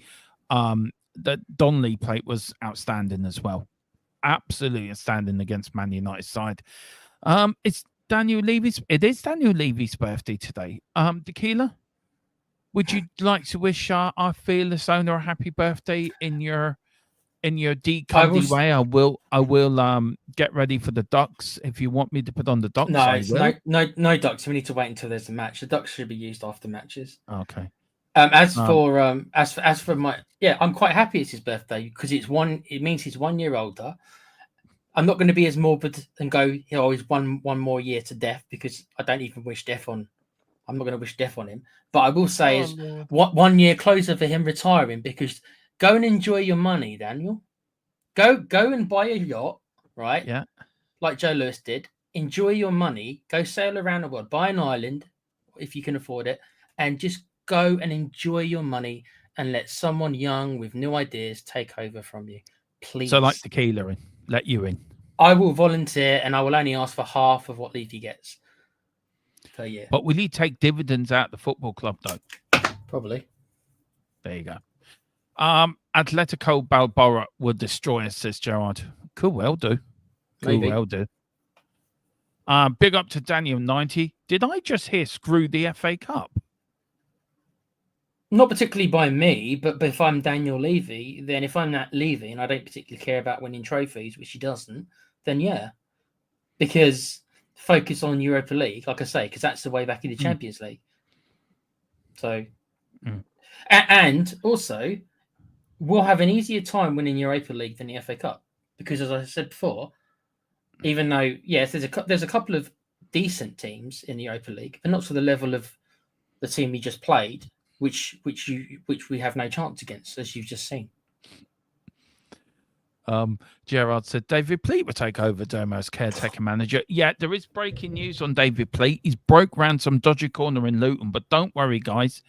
The Donnelly play was outstanding as well. Absolutely outstanding against Man United side. It is Daniel Levy's birthday today. Tequila, would you like to wish our fearless owner a happy birthday in your D-Cundy way? I will get ready for the ducks. If you want me to put on the ducks,
no ducks. We need to wait until there's a match. The ducks should be used after matches.
Okay.
As for my, I'm quite happy it's his birthday because it means he's 1 year older. I'm not going to be as morbid and go, he's one more year to death, because I don't even wish death on. I'm not going to wish death on him. But I will say what 1 year closer for him retiring, because go and enjoy your money, Daniel. Go and buy a yacht, right?
Yeah.
Like Joe Lewis did. Enjoy your money. Go sail around the world. Buy an island if you can afford it, and just go and enjoy your money and let someone young with new ideas take over from you, please.
So like Tequila, let you in.
I will volunteer, and I will only ask for half of what Levy gets per year.
But will he take dividends out the football club, though?
Probably.
There you go. Atletico Balboa will destroy us, says Gerard. Could well do. Big up to Daniel 90. Did I just hear screw the FA Cup?
Not particularly by me, but if I'm Daniel Levy, then if I'm that Levy and I don't particularly care about winning trophies, which he doesn't, then yeah. Because focus on Europa League, like I say, because that's the way back in the Champions League. So, and also, we'll have an easier time winning Europa League than the FA Cup. Because as I said before, even though, yes, there's a couple of decent teams in the Europa League, but not to the level of the team we just played, which we have no chance against, as you've just seen.
Gerard said David Pleat will take over Dermo's caretaker manager. Yeah, there is breaking news on David Pleat. He's broke round some dodgy corner in Luton, but don't worry, guys.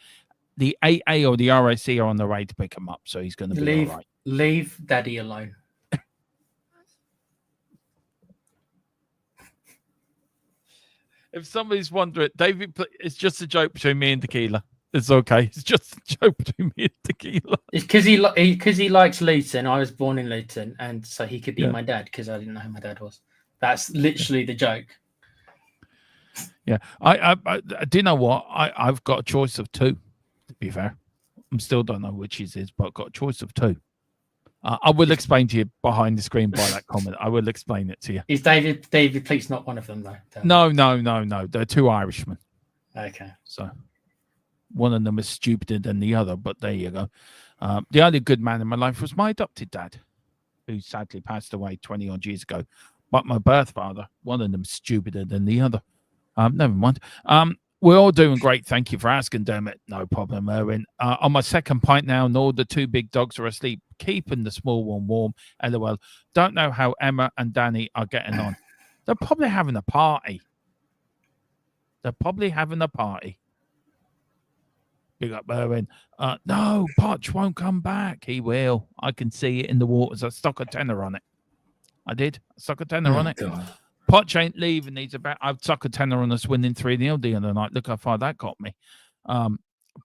The AA or the RAC are on the way to pick him up, so he's going to be all right.
Leave Daddy alone.
If somebody's wondering, David Pleat, it's just a joke between me and Tequila. It's okay. It's just a joke between me and Tequila.
It's because he likes Luton. I was born in Luton, and so he could be my dad because I didn't know who my dad was. That's literally the joke.
Yeah, I do you know what? I've got a choice of two. To be fair, I still don't know which it is, but I've got a choice of two. I will explain to you behind the screen by that comment. I will explain it to you.
Is David Pleat's not one of them though?
No. They're two Irishmen.
Okay.
So one of them is stupider than the other, but there you go. The only good man in my life was my adopted dad, who sadly passed away 20 odd years ago. But my birth father, one of them stupider than the other. Never mind. We're all doing great. Thank you for asking, Dermot. No problem, Erwin. On my second pint now, and all the two big dogs are asleep, keeping the small one warm. LOL. Don't know how Emma and Danny are getting on. They're probably having a party. Big up, Erwin. No, Potch won't come back. He will. I can see it in the waters. I stuck a tenner on it. I did. I stuck a tenner on it.
God.
Potch ain't leaving. I've stuck a tenner on us winning 3-0 the other night. Look how far that got me.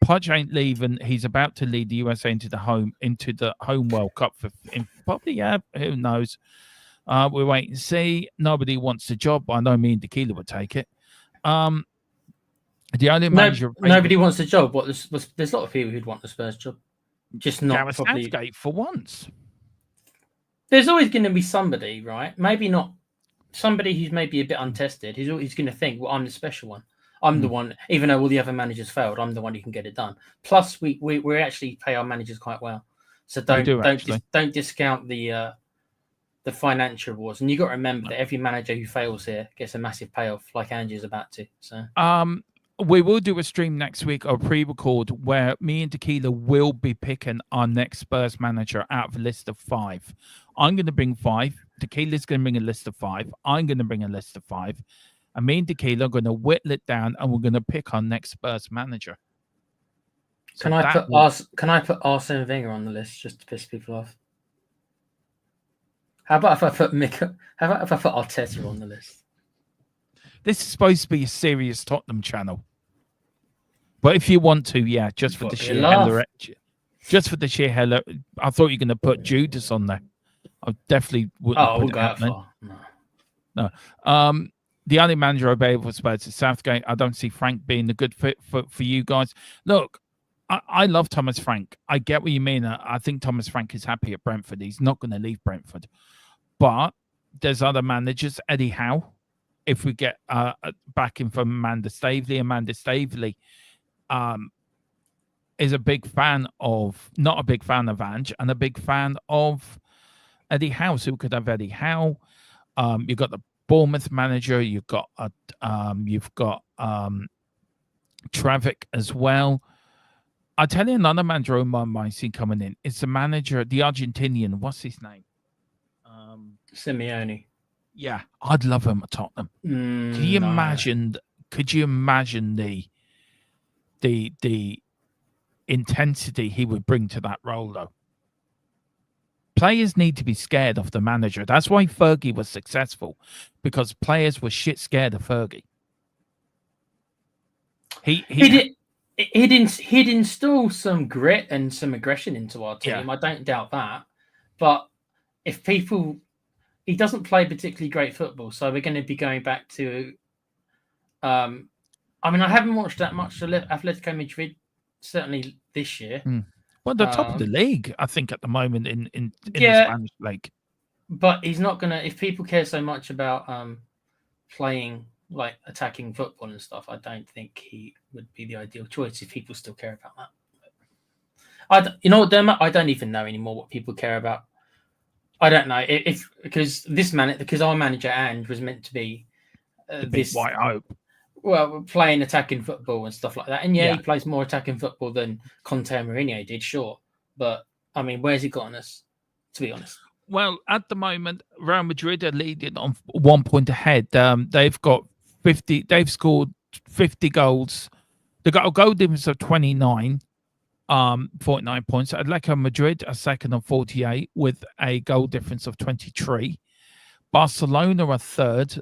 Potch ain't leaving. He's about to lead the USA into the home World Cup probably, who knows. We're waiting to see. Nobody wants the job. I know me and Tequila would take it. The only manager
nobody wants the job. There's a lot of people who'd want the Spurs job, just not
Gareth
probably.
Southgate for once.
There's always going to be somebody, right? Maybe not somebody who's maybe a bit untested. He's going to think, well, I'm the special one. I'm the one, even though all the other managers failed, I'm the one who can get it done. Plus, we actually pay our managers quite well, so don't discount the financial rewards. And you got to remember that every manager who fails here gets a massive payoff, like Ange is about to. So
we will do a stream next week, or pre-record, where me and Tequila will be picking our next Spurs manager out of a list of 5. I'm going to bring 5. Tequila's going to bring a list of 5. I'm going to bring a list of 5. And me and Tequila are going to whittle it down, and we're going to pick our next Spurs manager. So
can I put Arsene Wenger on the list just to piss people off? How about if I put Arteta on the list?
This is supposed to be a serious Tottenham channel. But if you want to, yeah, just for the sheer hell, I thought you were going to put Judas on there. I definitely wouldn't.
Oh, we'll go that far.
No. The only manager I'll be able to Spurs is Southgate. I don't see Frank being a good fit for you guys. Look, I love Thomas Frank. I get what you mean. I think Thomas Frank is happy at Brentford. He's not going to leave Brentford. But there's other managers. Eddie Howe, if we get backing from Amanda Staveley is a big fan of, not a big fan of Ange, and a big fan of Eddie Howe. So we could have Eddie Howe. You've got the Bournemouth manager. You've got Travick as well. I'll tell you another manager in my mind see coming in. It's the manager, the Argentinian. What's his name?
Simeone.
Yeah, I'd love him at Tottenham. Could you imagine? Could you imagine the intensity he would bring to that role, though? Players need to be scared of the manager. That's why Fergie was successful, because players were shit scared of Fergie.
He'd install some grit and some aggression into our team. Yeah. I don't doubt that. But if people, he doesn't play particularly great football, so we're going to be going back to. I mean, I haven't watched that much Atletico Madrid, certainly this year.
Well, the top of the league, I think, at the moment in the Spanish league.
But he's not going to. If people care so much about playing like attacking football and stuff, I don't think he would be the ideal choice if people still care about that. You know what, Dermot? I don't even know anymore what people care about. I don't know because our manager Ange was meant to be
this White Hope.
Well, playing attacking football and stuff like that. And he plays more attacking football than Conte and Mourinho did, sure. But, I mean, where's he gotten us, to be honest?
Well, at the moment, Real Madrid are leading on 1 point ahead. They've got 50. They've scored 50 goals. They've got a goal difference of 29, 49 points. Atletico Madrid are second on 48 with a goal difference of 23. Barcelona are third.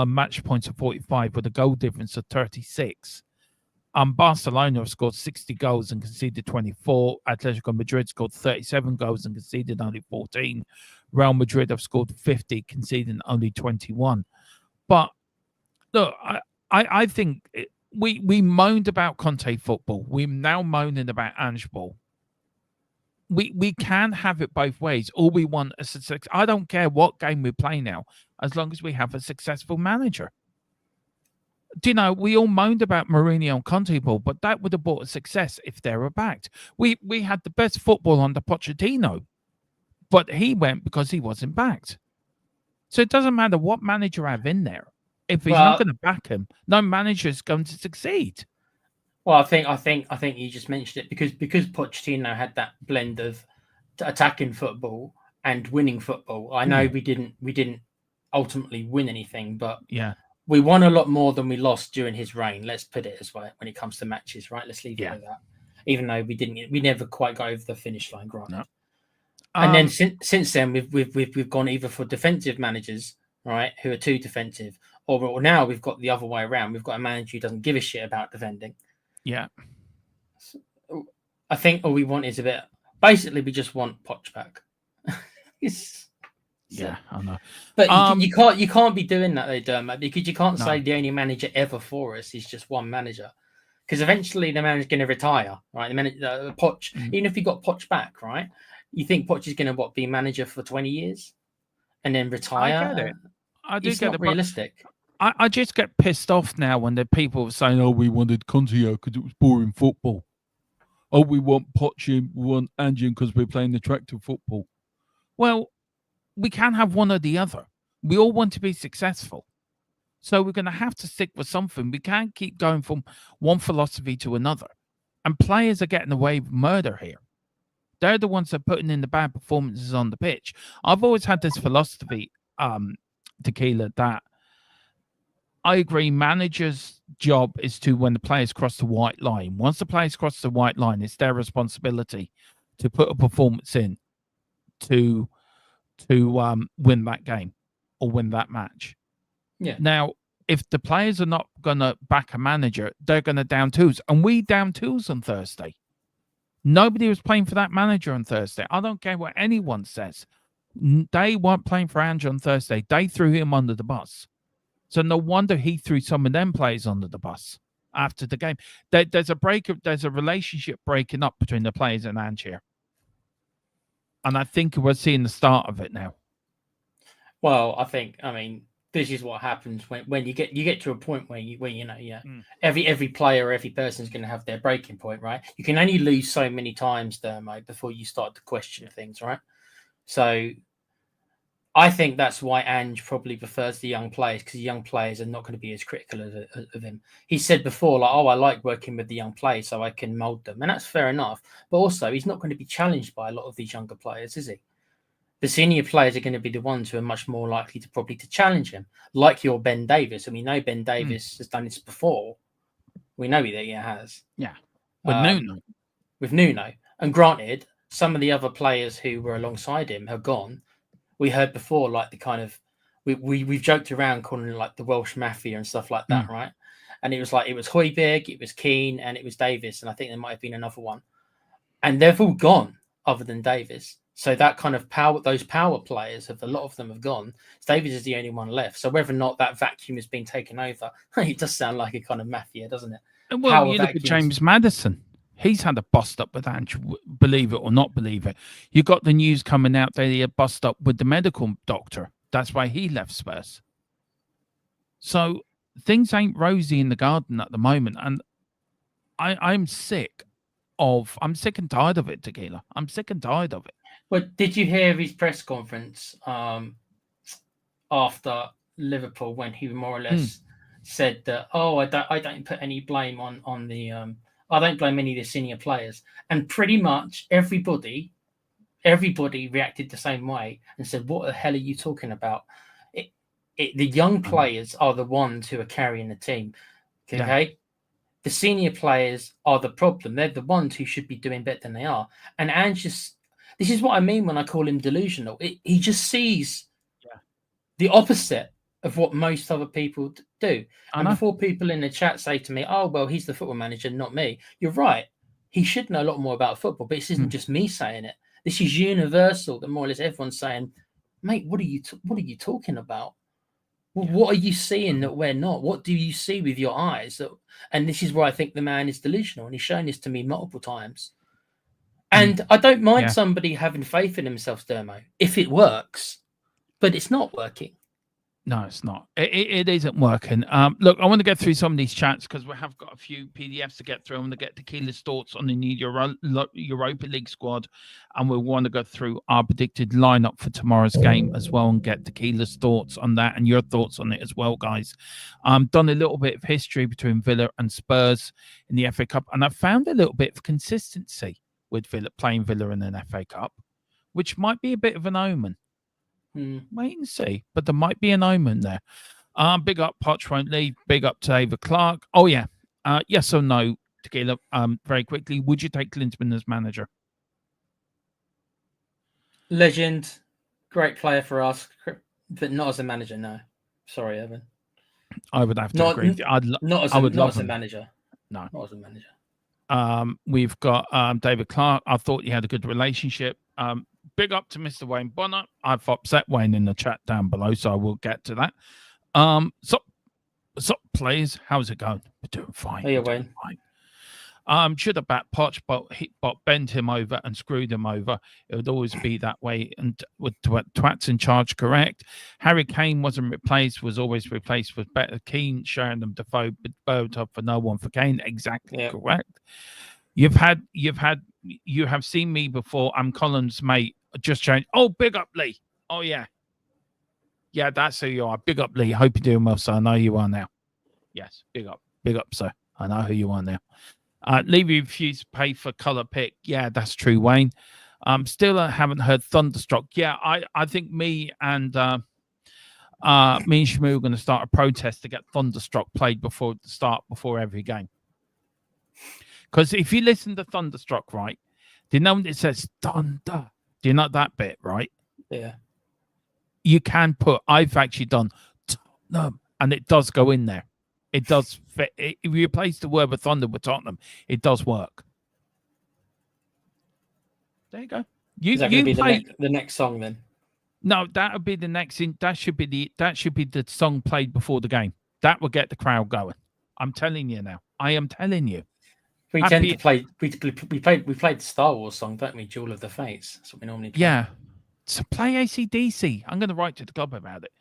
Match points of 45 with a goal difference of 36. Barcelona have scored 60 goals and conceded 24. Atletico Madrid scored 37 goals and conceded only 14. Real Madrid have scored 50, conceding only 21. But look, I think we moaned about Conte football. We're now moaning about Ange ball. We can have it both ways. All we want is success. I don't care what game we play now, as long as we have a successful manager. Do you know, we all moaned about Mourinho and Conte ball, but that would have brought a success if they were backed. We had the best football under Pochettino, but he went because he wasn't backed. So it doesn't matter what manager I have in there. If he's not going to back him, no manager is going to succeed.
Well, I think you just mentioned it because Pochettino had that blend of attacking football and winning football. I know we didn't ultimately win anything, but
yeah,
we won a lot more than we lost during his reign. Let's put it this way: when it comes to matches, right? Let's leave it at that. Even though we never quite got over the finish line, granted.
No.
And then since then, we've gone either for defensive managers, right, who are too defensive, or now we've got the other way around. We've got a manager who doesn't give a shit about defending.
Yeah.
I think all we want is a bit. Basically, we just want Poch back.
Yeah, I know.
But you can't be doing that though, Dermot, because you can't say the only manager ever for us is just one manager. Because eventually the manager's going to retire, right? Poch, even if you got Poch back, right? You think Poch is going to be manager for 20 years and then retire?
I get it. I do
it's
get
not
it.
Realistic.
I just get pissed off now when the people are saying, "Oh, we wanted Conte because it was boring football. Oh, we want Poch, we want Ange because we're playing attractive football." Well, we can't have one or the other. We all want to be successful. So we're going to have to stick with something. We can't keep going from one philosophy to another. And players are getting away with murder here. They're the ones that are putting in the bad performances on the pitch. I've always had this philosophy, Tequila, that I agree managers' job is to, when the players cross the white line, once the players cross the white line, it's their responsibility to put a performance in to win that game or win that match.
Yeah.
Now, if the players are not going to back a manager, they're going to down tools. And we down tools on Thursday. Nobody was playing for that manager on Thursday. I don't care what anyone says. They weren't playing for Ange on Thursday. They threw him under the bus. So no wonder he threw some of them players under the bus after the game. There's a relationship breaking up between the players and Ange here. And I think we're seeing the start of it now.
Well, I mean, this is what happens when you get to a point where every player, every person is going to have their breaking point, right? You can only lose so many times, mate, before you start to question things, right? So I think that's why Ange probably prefers the young players, because the young players are not going to be as critical of him. He said before, like, I like working with the young players so I can mold them. And that's fair enough. But also, he's not going to be challenged by a lot of these younger players, is he? The senior players are going to be the ones who are much more likely to challenge him, like your Ben Davis. And we know Ben Davis has done this before. We know that he has.
Yeah. With
Nuno. And granted, some of the other players who were alongside him have gone. We heard before, like the kind of we've joked around calling it like the Welsh Mafia and stuff like that, right? And it was Højbjerg, it was Keane, and it was Davis, and I think there might have been another one. And they've all gone, other than Davis. So that kind of power, those power players, a lot of them have gone. Davis is the only one left. So whether or not that vacuum has been taken over, it does sound like a kind of mafia, doesn't it?
Well, you look at James Maddison. He's had a bust up with Ange, believe it or not believe it. You got the news coming out that he had bust up with the medical doctor. That's why he left Spurs. So things ain't rosy in the garden at the moment. And I'm sick and tired of it, Tequila. I'm sick and tired of it.
Well, did you hear his press conference after Liverpool when he more or less said that, I don't put any blame on the I don't blame any of the senior players. And pretty much everybody reacted the same way and said, what the hell are you talking about? The young players are the ones who are carrying the team. Okay? Yeah. The senior players are the problem. They're the ones who should be doing better than they are. And Ange this is what I mean when I call him delusional. He just sees the opposite of what most other people do. And before people in the chat say to me, oh, well, he's the football manager, not me. You're right. He should know a lot more about football, but this isn't just me saying it. This is universal, that more or less everyone's saying, mate, what are you talking about? Well, what are you seeing that we're not? What do you see with your eyes? And this is where I think the man is delusional, and he's shown this to me multiple times. And I don't mind somebody having faith in themselves, Dermo, if it works, but it's not working.
No, it's not. It isn't working. Look, I want to get through some of these chats because we have got a few PDFs to get through. I want to get Tequila's thoughts on the new Europa League squad, and we want to go through our predicted lineup for tomorrow's game as well, and get Tequila's thoughts on that and your thoughts on it as well, guys. Done a little bit of history between Villa and Spurs in the FA Cup, and I found a little bit of consistency with Villa playing Villa in an FA Cup, which might be a bit of an omen. Wait and see, but there might be an omen there. Big up, Poch won't leave. Big up to Ava Clark. Oh yeah, yes or no, Tequila. Very quickly, would you take Klinsmann as manager?
Legend, great player for us, but not as a manager. No, sorry, Evan.
I would have to agree.
Not as a manager.
No,
not as a manager.
We've got David Clark. I thought you had a good relationship. Big up to Mr. Wayne Bonner. I've upset Wayne in the chat down below, so I will get to that. So players, how's it going? We're doing fine.
Hey, Wayne.
Fine. Should have bat Poch, but bent him over and screwed him over. It would always be that way. And with Twats in charge, correct. Harry Kane wasn't replaced, was always replaced with better Keane, Sheringham, Defoe, Berbatov for no one for Kane. Exactly correct. You have seen me before. I'm Colin's mate. Just changed. Oh, big up, Lee. Oh, yeah. Yeah, that's who you are. Big up, Lee. Hope you're doing well, sir. I know you are now. Yes, big up. Big up, sir. I know who you are now. Levy refused to pay for colour pick. Yeah, that's true, Wayne. Still haven't heard Thunderstruck. Yeah, I think me and Shmoo are going to start a protest to get Thunderstruck played before every game. Because if you listen to Thunderstruck, right, do you know when it says thunder? Do you know that bit, right?
Yeah.
You can put, I've actually done Tottenham, and it does go in there. It does fit. If you replace the word with thunder with Tottenham, it does work. There you go.
Is that going to be the next song then?
No, that would be the next. That should be the song played before the game. That will get the crowd going. I'm telling you now. I am telling you.
We tend to play. We played the Star Wars song, don't we? Jewel of the Fates. That's what we normally play.
Yeah. So play AC/DC. I'm going to write to the club about it.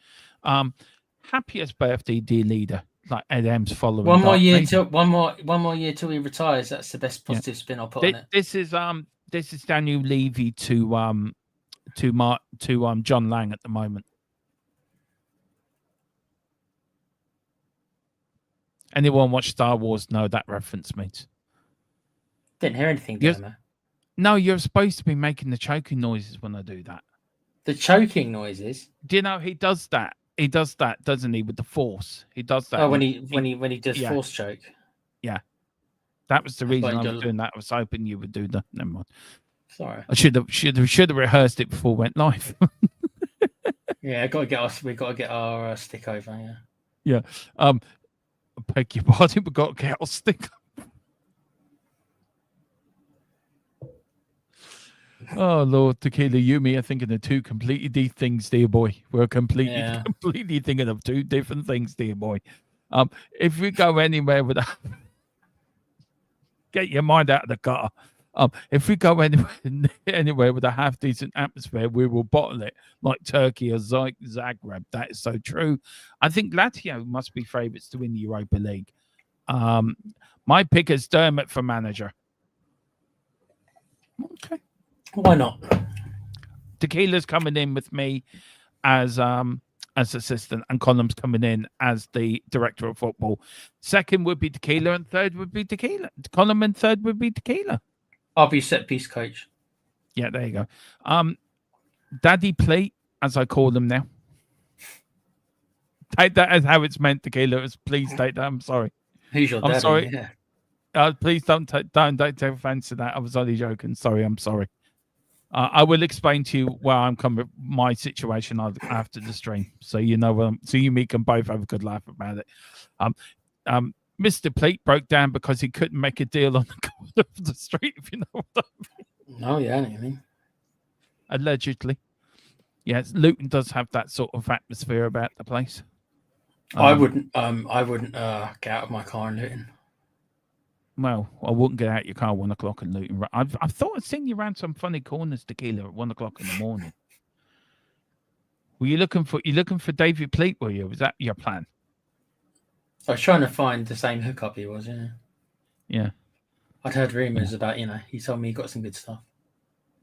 Happiest birthday, dear leader. Like Ed M's following.
One more year till he retires. That's the best positive spin I'll put on it.
This is Daniel Levy to John Lang at the moment. Anyone watch Star Wars know that reference means.
Didn't hear anything, Dermo.
No, you're supposed to be making the choking noises when I do that.
The choking noises?
Do you know he does that? He does that, doesn't he, with the force? He does that.
Oh, when he does force choke.
Yeah. That was the reason I was doing that. I was hoping you would do that. Never mind.
Sorry.
I should have rehearsed it before we went live.
Yeah, we've got to get our stick over,
yeah. I beg your pardon, we've got to get our stick over. Oh Lord, Tequila, you me are thinking of two completely different things, dear boy. We're completely thinking of two different things, dear boy. If we go anywhere with that, get your mind out of the gutter. If we go anywhere with a half decent atmosphere, we will bottle it like Turkey or Zagreb. That is so true. I think Lazio must be favourites to win the Europa League. My pick is Dermot for manager. Okay.
Why not?
Tequila's coming in with me as assistant, and Column's coming in as the director of football. Second would be Tequila, and third would be Tequila. Column and third would be Tequila.
I'll be set piece coach.
Yeah, there you go. Daddy Plate, as I call them now. Take that as how it's meant, Tequila. Please take that. I'm sorry.
Who's your daddy?
I'm sorry.
Yeah.
Please don't take offense to that. I was only joking. Sorry, I'm sorry. I will explain to you where I'm coming. My situation after the stream, so you know. So you and me can both have a good laugh about it. Mr. Plate broke down because he couldn't make a deal on the corner of the street. If you know what I mean.
Oh yeah, I mean.
Allegedly, yes. Luton does have that sort of atmosphere about the place.
I wouldn't get out of my car and Luton.
Well, I wouldn't get out your car 1 o'clock in Luton. I've thought I'd seen you around some funny corners, Tequila, at 1 o'clock in the morning. Were you looking for David Pleat? Were you? Was that your plan?
I was trying to find the same hookup he was. Yeah.
Yeah.
I'd heard rumors about. He told me he got some good stuff.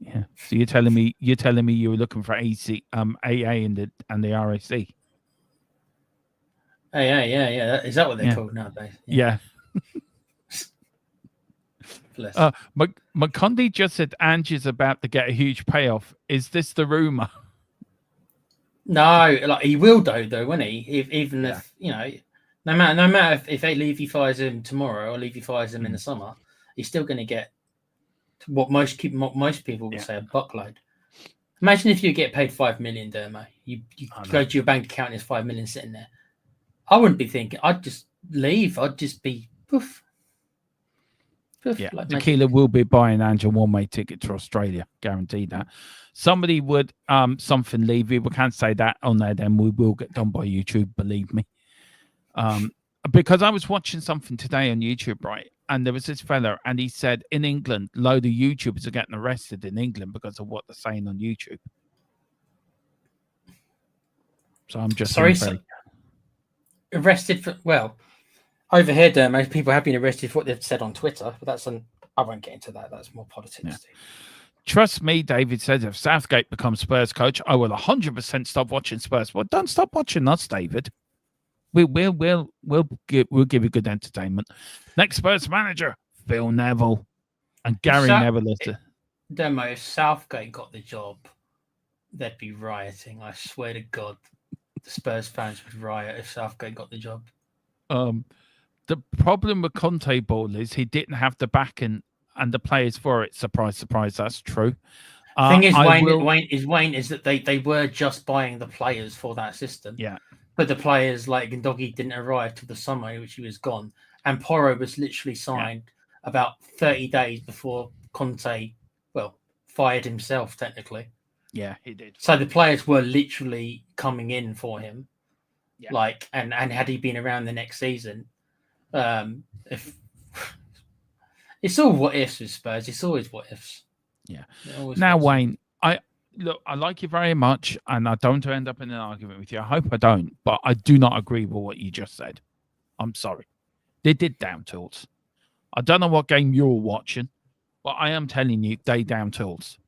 Yeah. So you're telling me you were looking for AA and the RAC?
Yeah. Is that what they're called nowadays?
Yeah.
Bless.
McCondy just said Ange is about to get a huge payoff. Is this the rumor?
No, like he will though, won't he? If no matter if Levy fires him tomorrow or Levy fires him in the summer, he's still going to get what most people would say a buckload. Imagine if you get paid $5 million, Dermo. You go to your bank account and there's $5 million sitting there. I wouldn't be thinking. I'd just leave. I'd just be poof.
Yeah,
like
Tequila will be buying Ange a one-way ticket to Australia, guaranteed that. Somebody would something Levy. We can't say that on there. Then we will get done by YouTube. Believe me. Because I was watching something today on YouTube, right? And there was this fella, and he said in England, load of YouTubers are getting arrested in England because of what they're saying on YouTube. So I'm just
arrested for over here, there most people have been arrested for what they've said on Twitter, but I won't get into that. That's more politics.
Yeah. Trust me, David says, if Southgate becomes Spurs coach, I will 100% stop watching Spurs. Well, don't stop watching us, David. We'll give you good entertainment. Next Spurs manager, Phil Neville, and Gary Neville is the
Demo. If Southgate got the job, they'd be rioting. I swear to God, the Spurs fans would riot if Southgate got the job.
The problem with Conte Ball is he didn't have the backing and the players for it. Surprise, surprise. That's true.
Thing is, Wayne is that they were just buying the players for that system.
Yeah.
But the players like Gundogan didn't arrive till the summer in which he was gone. And Porro was literally signed about 30 days before Conte, fired himself, technically.
Yeah, he did.
So the players were literally coming in for him.
Yeah.
And had he been around the next season, if it's all what ifs with Spurs, it's always what ifs.
Yeah. Now, Wayne, I like you very much, and I don't end up in an argument with you. I hope I don't, but I do not agree with what you just said. I'm sorry. They did down tools. I don't know what game you're watching, but I am telling you, they down tools.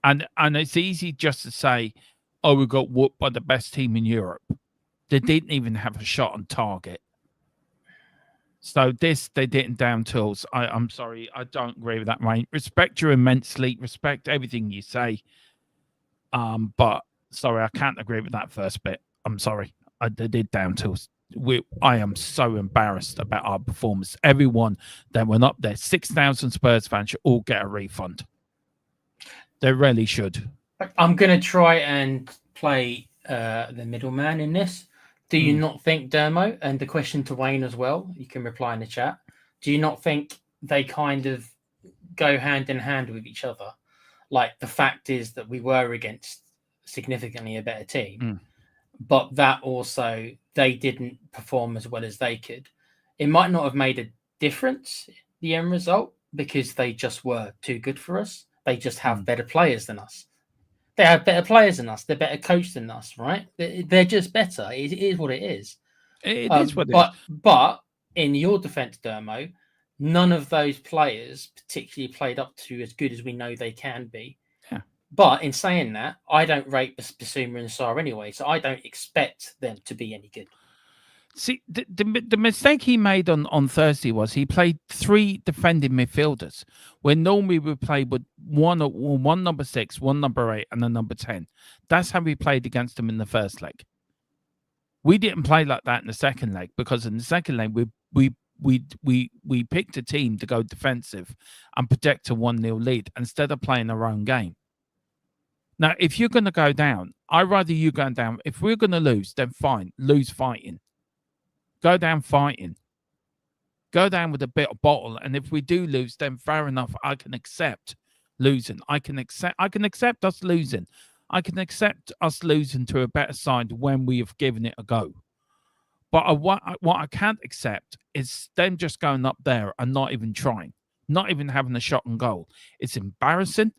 And it's easy just to say, oh, we got whooped by the best team in Europe. They didn't even have a shot on target. So they didn't down tools. I'm sorry. I don't agree with that, Wayne. Respect you immensely. Respect everything you say. But sorry, I can't agree with that first bit. I'm sorry. They did down tools. I am so embarrassed about our performance. Everyone that went up there, 6,000 Spurs fans should all get a refund. They really should.
I'm going to try and play the middleman in this. Do you not think, Dermo, and the question to Wayne as well, you can reply in the chat, do you not think they kind of go hand in hand with each other? Like, the fact is that we were against significantly a better team, but that also, they didn't perform as well as they could. It might not have made a difference, the end result, because they just were too good for us. They just have better players than us. They have better players than us. They're better coached than us, right? They're just better. It is what it is.
It is what it is.
But in your defense, Dermo, none of those players particularly played up to as good as we know they can be.
Yeah.
But in saying that, I don't rate Basuma and Sarr anyway, so I don't expect them to be any good.
See, the mistake he made on Thursday was he played 3 defending midfielders, when normally we play with one number 6, one number 8, and a number 10. That's how we played against them in the first leg. We didn't play like that in the second leg, because in the second leg we picked a team to go defensive and protect a 1-0 lead instead of playing our own game. Now, if you're going to go down, I'd rather you go down. If we're going to lose, then fine, lose fighting. Go down fighting. Go down with a bit of bottle, and if we do lose, then fair enough. I can accept losing. I can accept us losing. I can accept us losing to a better side when we have given it a go. But what I can't accept is them just going up there and not even trying, not even having a shot on goal. It's embarrassing,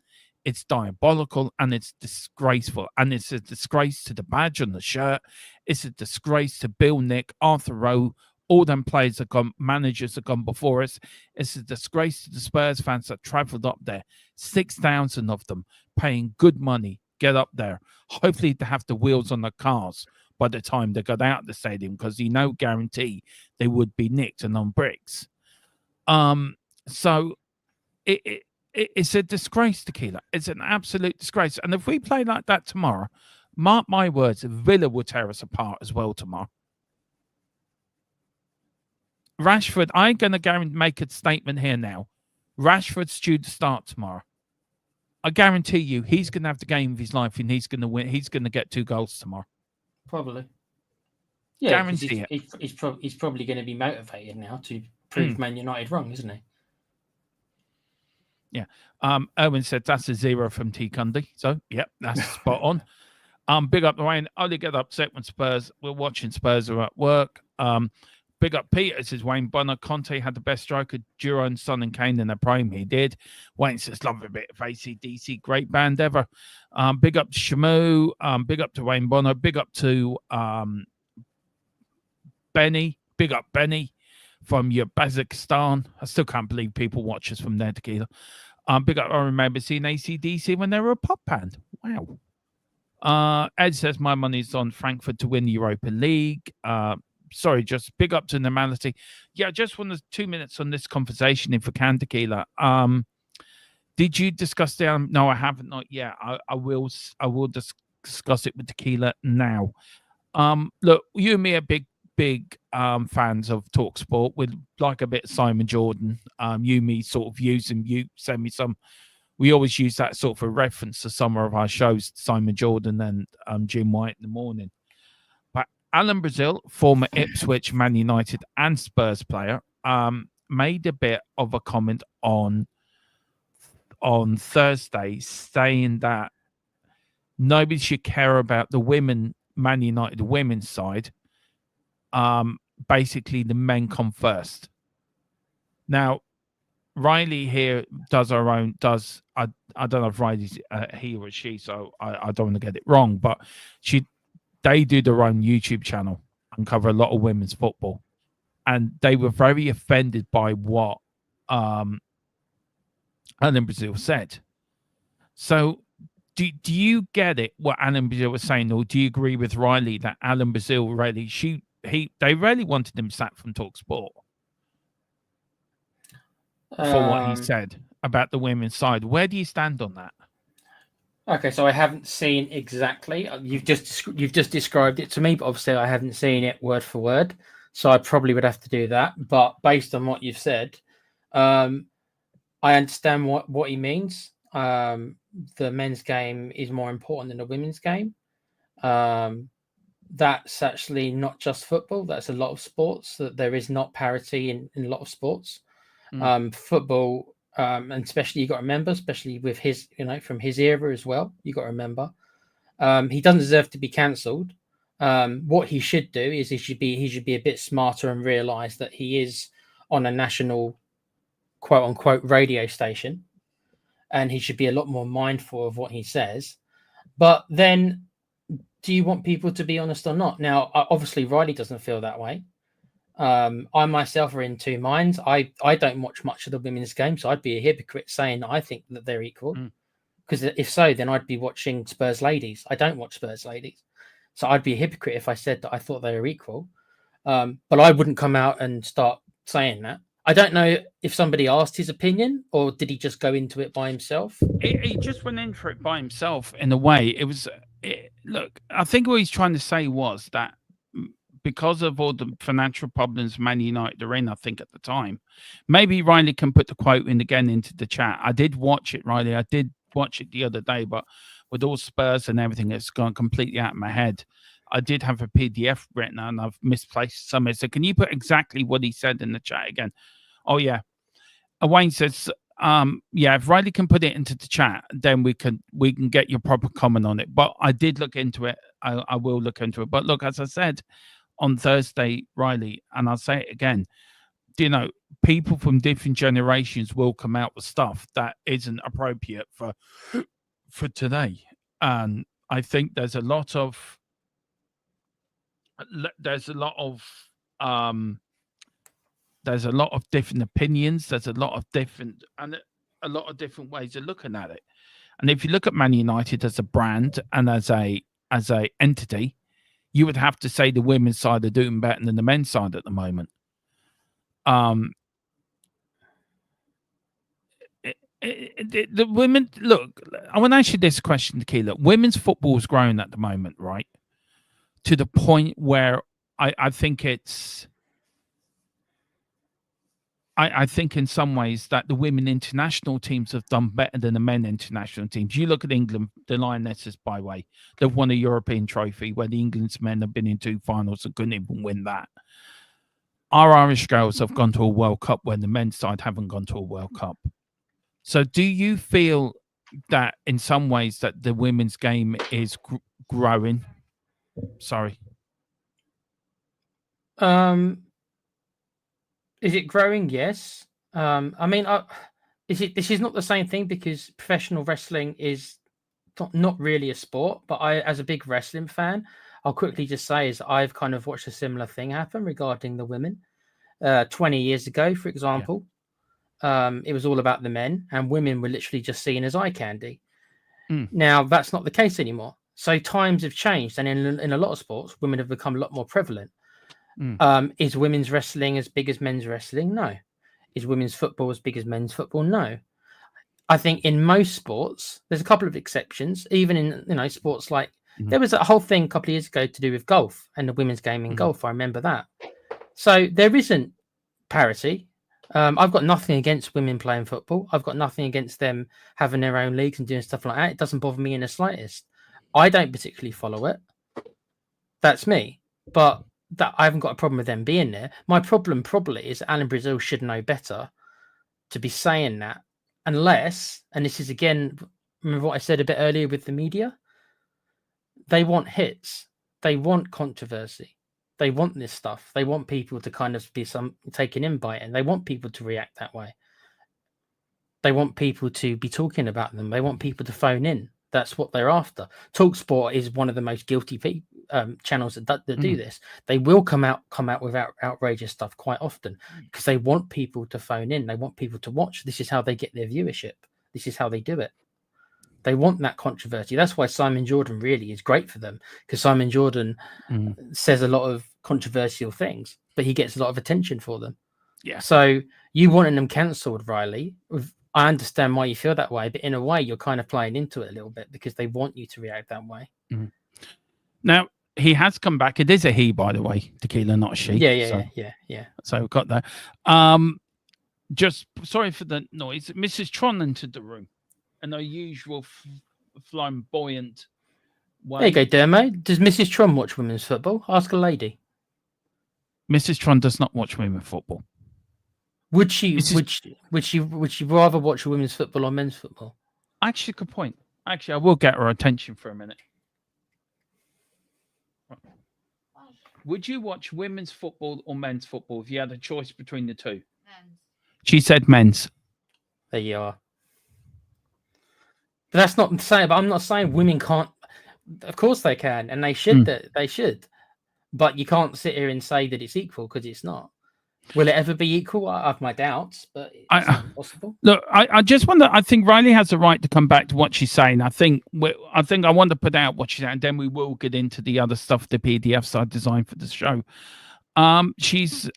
it's diabolical, and it's disgraceful. And it's a disgrace to the badge on the shirt. It's a disgrace to Bill Nick, Arthur Rowe, all them players have gone, managers have gone before us. It's a disgrace to the Spurs fans that travelled up there. 6,000 of them paying good money, get up there. Hopefully they have the wheels on the cars by the time they got out of the stadium, because you know, guarantee they would be nicked and on bricks. So it's a disgrace, Tequila. It's an absolute disgrace. And if we play like that tomorrow, mark my words, Villa will tear us apart as well tomorrow. Rashford, I'm going to make a statement here now. Rashford's due to start tomorrow. I guarantee you, he's going to have the game of his life, and he's going to win. He's going to get 2 goals tomorrow.
Probably. Yeah,
guarantee
it. He's probably going to be motivated now to prove Man United wrong, isn't he?
Yeah. Owen said that's a 0 from T. Cundy. So, yep, that's spot on. Big up the Wayne. Only get upset when Spurs. We're watching Spurs are at work. Big up Peter, says Wayne Bonner. Conte had the best striker, Duran, Son, and Kane in their prime. He did. Wayne says, love a bit of AC/DC. Great band ever. Big up to Shamu. Big up to Wayne Bonner. Big up to Benny. Big up Benny from Uzbekistan. I still can't believe people watch us from there, Tequila. Big up, I remember seeing AC/DC when they were a pop band. Wow. Ed says, my money's on Frankfurt to win the Europa League. Sorry, just big up to Normality. Yeah, just want 2 minutes on this conversation, if we can, Tequila. Did you discuss the? No, I haven't, not yet. I will discuss it with Tequila now. Look, you and me are big fans of TalkSport. We like a bit of Simon Jordan. You and me sort of use him. You send me some. We always use that sort of a reference to some of our shows, Simon Jordan and Jim White in the morning. Alan Brazil, former Ipswich, Man United and Spurs player, made a bit of a comment on Thursday, saying that nobody should care about the women, Man United women's side. Basically, the men come first. Now, Riley here does her own. I don't know if Riley's he or she, so I don't want to get it wrong, but they do their own YouTube channel and cover a lot of women's football. And they were very offended by what Alan Brazil said. So do you get it, what Alan Brazil was saying, or do you agree with Riley that Alan Brazil really, they really wanted him sacked from TalkSport for what he said about the women's side? Where do you stand on that?
Okay, so I haven't seen exactly. You've just described it to me, but obviously I haven't seen it word for word. So I probably would have to do that. But based on what you've said, I understand what he means. The men's game is more important than the women's game. That's actually not just football. That's a lot of sports. That there is not parity in a lot of sports. Football. And especially you got to remember, especially with his, from his era as well, you got to remember, he doesn't deserve to be cancelled. What he should do is he should be a bit smarter and realize that he is on a national quote unquote radio station, and he should be a lot more mindful of what he says. But then, do you want people to be honest or not? Now, obviously, Riley doesn't feel that way. I myself are in 2 minds. I don't watch much of the women's game, so I'd be a hypocrite saying that I think that they're equal. Because if so, then I'd be watching Spurs ladies. I don't watch Spurs ladies, so I'd be a hypocrite if I said that I thought they were equal. But I wouldn't come out and start saying that. I don't know if somebody asked his opinion, or did he just go into it by himself?
He just went in for it by himself in a way. Look, I think what he's trying to say was that because of all the financial problems Man United are in, I think at the time, maybe Riley can put the quote in again into the chat. I did watch it, Riley. I did watch it the other day, but with all Spurs and everything, it's gone completely out of my head. I did have a PDF written and I've misplaced somewhere. So can you put exactly what he said in the chat again? Oh, yeah. Wayne says, if Riley can put it into the chat, then we can get your proper comment on it. But I did look into it. I will look into it. But look, as I said, on Thursday, Riley, and I'll say it again. You know, people from different generations will come out with stuff that isn't appropriate for today, and I think there's a lot of there's a lot of different opinions. There's a lot of different ways of looking at it. And if you look at Man United as a brand and as a entity, you would have to say the women's side are doing better than the men's side at the moment. The women, look, I want to ask you this question, Tequila. Women's football is growing at the moment, right? To the point where I think it's, I think in some ways that the women international teams have done better than the men international teams. You look at England, the Lionesses, by the way, they've won a European trophy where the England's men have been in 2 finals and couldn't even win that. Our Irish girls have gone to a World Cup when the men's side haven't gone to a World Cup. So do you feel that in some ways that the women's game is growing? Sorry.
Is it growing? Yes. I mean, this is not the same thing because professional wrestling is not really a sport. But I, as a big wrestling fan, I'll quickly just say is I've kind of watched a similar thing happen regarding the women. 20 years ago, for example, it was all about the men, and women were literally just seen as eye candy. Now that's not the case anymore. So times have changed, and in a lot of sports, women have become a lot more prevalent. Is women's wrestling as big as men's wrestling? No. Is women's football as big as men's football? No. I think in most sports, there's a couple of exceptions. Even in sports like there was a whole thing a couple of years ago to do with golf and the women's game in golf. I remember that. So there isn't parity. I've got nothing against women playing football. I've got nothing against them having their own leagues and doing stuff like that. It doesn't bother me in the slightest. I don't particularly follow it. That's me. But that I haven't got a problem with them being there. My problem probably is Alan Brazil should know better to be saying that, unless, and this is again, remember what I said a bit earlier with the media? They want hits. They want controversy. They want this stuff. They want people to kind of be taken in by it, and they want people to react that way. They want people to be talking about them. They want people to phone in. That's what they're after. TalkSport is one of the most guilty channels that do this. They will come out with outrageous stuff quite often because they want people to phone in. They want people to watch. This is how they get their viewership. This is how they do it. They want that controversy. That's why Simon Jordan really is great for them, because Simon Jordan says a lot of controversial things, but he gets a lot of attention for them.
Yeah.
So you wanting them cancelled, Riley, I understand why you feel that way, but in a way you're kind of playing into it a little bit because they want you to react that way.
Now, he has come back. It is a he, by the way, Tequila, not a she.
Yeah.
So we've got that. Just sorry for the noise. Mrs. Tron entered the room in her usual flamboyant way.
There you go, Dermo. Does Mrs. Tron watch women's football? Ask a lady.
Mrs. Tron does not watch women's football.
Would she rather watch women's football or men's football?
Actually, good point. Actually, I will get her attention for a minute. Would you watch women's football or men's football if you had a choice between the two? Men's. She said men's.
There you are. But that's not saying. But I'm not saying women can't. Of course they can, and they should. They should. But you can't sit here and say that it's equal because it's not. Will it ever be equal? I have my doubts, but it's possible.
Look, I just wonder. I think Riley has the right to come back to what she's saying. I think I want to put out what she's saying, and then we will get into the other stuff, the PDFs I designed for the show. She's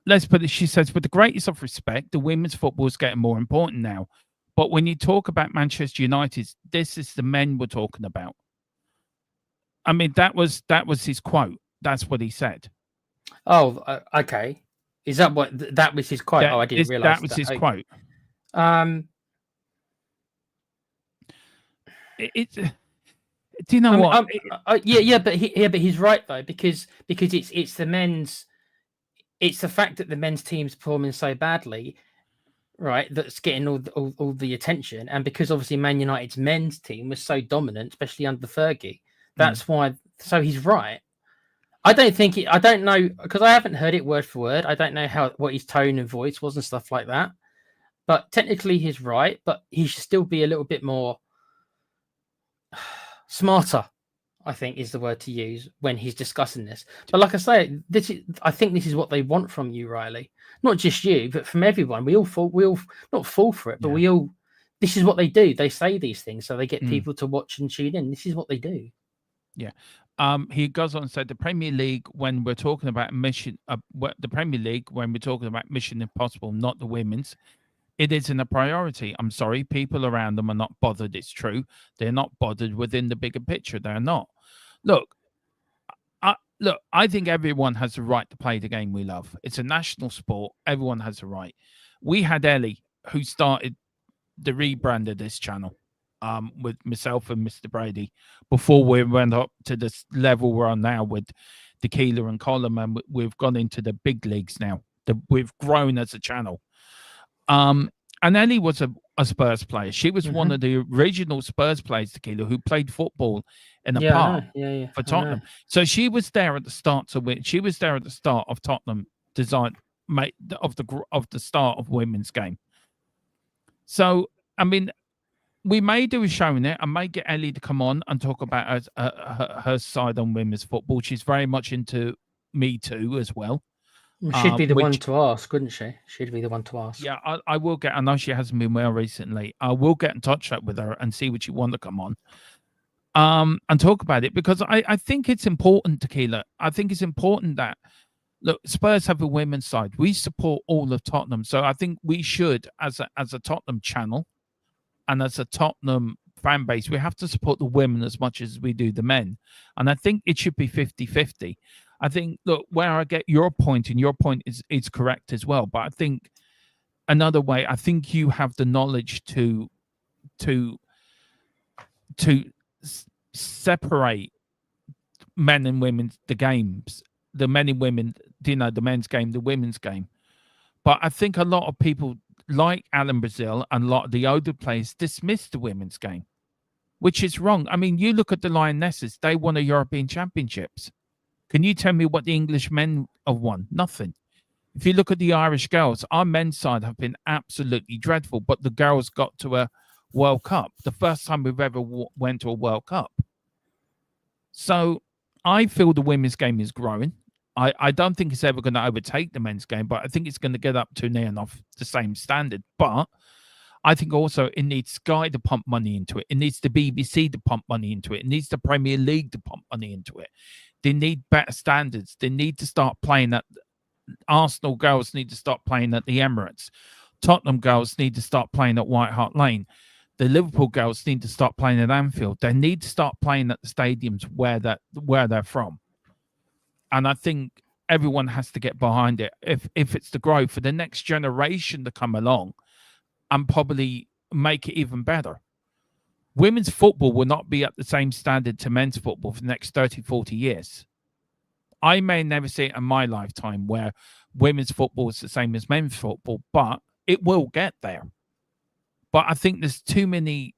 let's put it. She says, with the greatest of respect, the women's football is getting more important now. But when you talk about Manchester United, this is the men we're talking about. I mean, that was his quote. That's what he said.
Oh, okay. Is that what that was his quote? I didn't realize
that was his quote. Do you know what?
But he's right though, because it's the men's. It's the fact that the men's team's performing so badly, right? That's getting all the attention, and because obviously Man United's men's team was so dominant, especially under Fergie. That's why. So he's right. I don't think I don't know because I haven't heard it word for word. I don't know what his tone and voice was and stuff like that. But technically, he's right. But he should still be a little bit more smarter, I think is the word to use when he's discussing this. But like I say, I think this is what they want from you, Riley. Not just you, but from everyone. We all not fall for it, but we all. This is what they do. They say these things so they get people to watch and tune in. This is what they do.
Yeah. He goes on and said the Premier League when we're talking about Mission Impossible, not the women's. It isn't a priority. I'm sorry, people around them are not bothered. It's true. They're not bothered within the bigger picture. They're not. Look, I think everyone has the right to play the game we love. It's a national sport. Everyone has the right. We had Ellie, who started the rebrand of this channel with myself and Mr. Brady before we went up to this level we're on now with Tequila and Colin, and we've gone into the big leagues now. We've grown as a channel. And Ellie was a Spurs player. She was one of the original Spurs players, Tequila, who played football in a park for Tottenham. So she was there at the start to win. She was there at the start of Tottenham design of the start of women's game. So I mean, we may do a show in it. I may get Ellie to come on and talk about her side on women's football. She's very much into Me Too as well.
She'd be the one to ask, wouldn't she? She'd be the one to ask.
Yeah, I will get. I know she hasn't been well recently. I will get in touch with her and see what she wants to come on, and talk about it because I think it's important, Tequila. I think it's important that look, Spurs have a women's side. We support all of Tottenham, so I think we should, as a Tottenham channel, and as a Tottenham fan base, we have to support the women as much as we do the men. And I think it should be 50-50. I think, look, where I get your point, and your point is correct as well. But I think another way, I think you have the knowledge to separate men and women, the games, the men and women, the men's game, the women's game. But I think a lot of people like Alan Brazil and a lot of the older players dismiss the women's game, which is wrong. I mean, you look at the Lionesses, they won a European Championships. Can you tell me what the English men have won? Nothing. If you look at the Irish girls, our men's side have been absolutely dreadful, but the girls got to a World Cup, the first time we've ever went to a World Cup. So I feel the women's game is growing. I don't think it's ever going to overtake the men's game, but I think it's going to get up to near enough the same standard. But I think also it needs Sky to pump money into it. It needs the BBC to pump money into it. It needs the Premier League to pump money into it. They need better standards. They need to start playing at Arsenal girls need to start playing at the Emirates. Tottenham girls need to start playing at White Hart Lane. The Liverpool girls need to start playing at Anfield. They need to start playing at the stadiums where they're from. And I think everyone has to get behind it if it's to grow for the next generation to come along and probably make it even better. Women's football will not be at the same standard to men's football for the next 30, 40 years. I may never see it in my lifetime where women's football is the same as men's football, but it will get there. But I think there's too many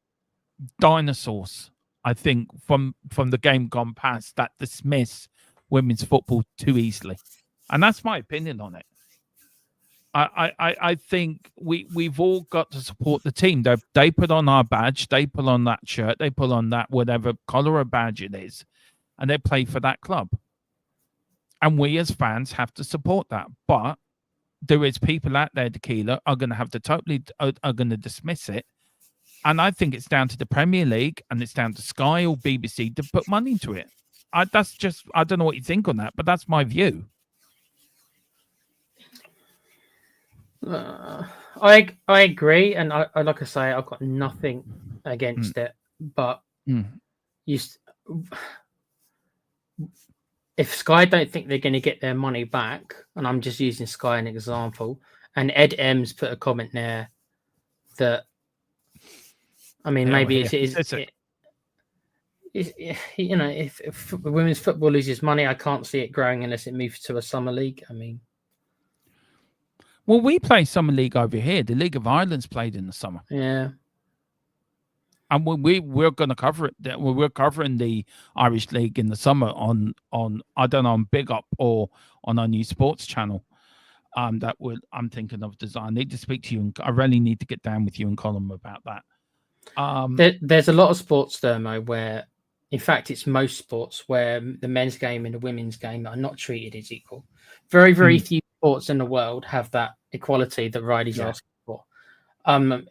dinosaurs, I think, from the game gone past that dismiss women's football too easily. And that's my opinion on it. I think we've all got to support the team. They put on our badge, they put on that shirt, they put on that whatever color or badge it is, and they play for that club. And we as fans have to support that. But there is people out there, Tequila, are going to have to are going to dismiss it. And I think it's down to the Premier League and it's down to Sky or BBC to put money into it. I don't know what you think on that, but that's my view.
I agree, and I like I say, I've got nothing against it, but if Sky don't think they're going to get their money back, and I'm just using Sky as an example, and Ed Ems put a comment there that, I mean, maybe you know, if women's football loses money, I can't see it growing unless it moves to a summer league. I mean,
well, we play summer league over here. The League of Ireland's played in the summer.
Yeah.
And we're going to cover it. We're covering the Irish League in the summer on I don't know, on Big Up or on our new sports channel. I'm thinking of design. I need to speak to you, and I really need to get down with you and Colin about that.
There's a lot of sports, Thermo, where, in fact, it's most sports where the men's game and the women's game are not treated as equal. Very, very few sports in the world have that equality that Riley's asking for.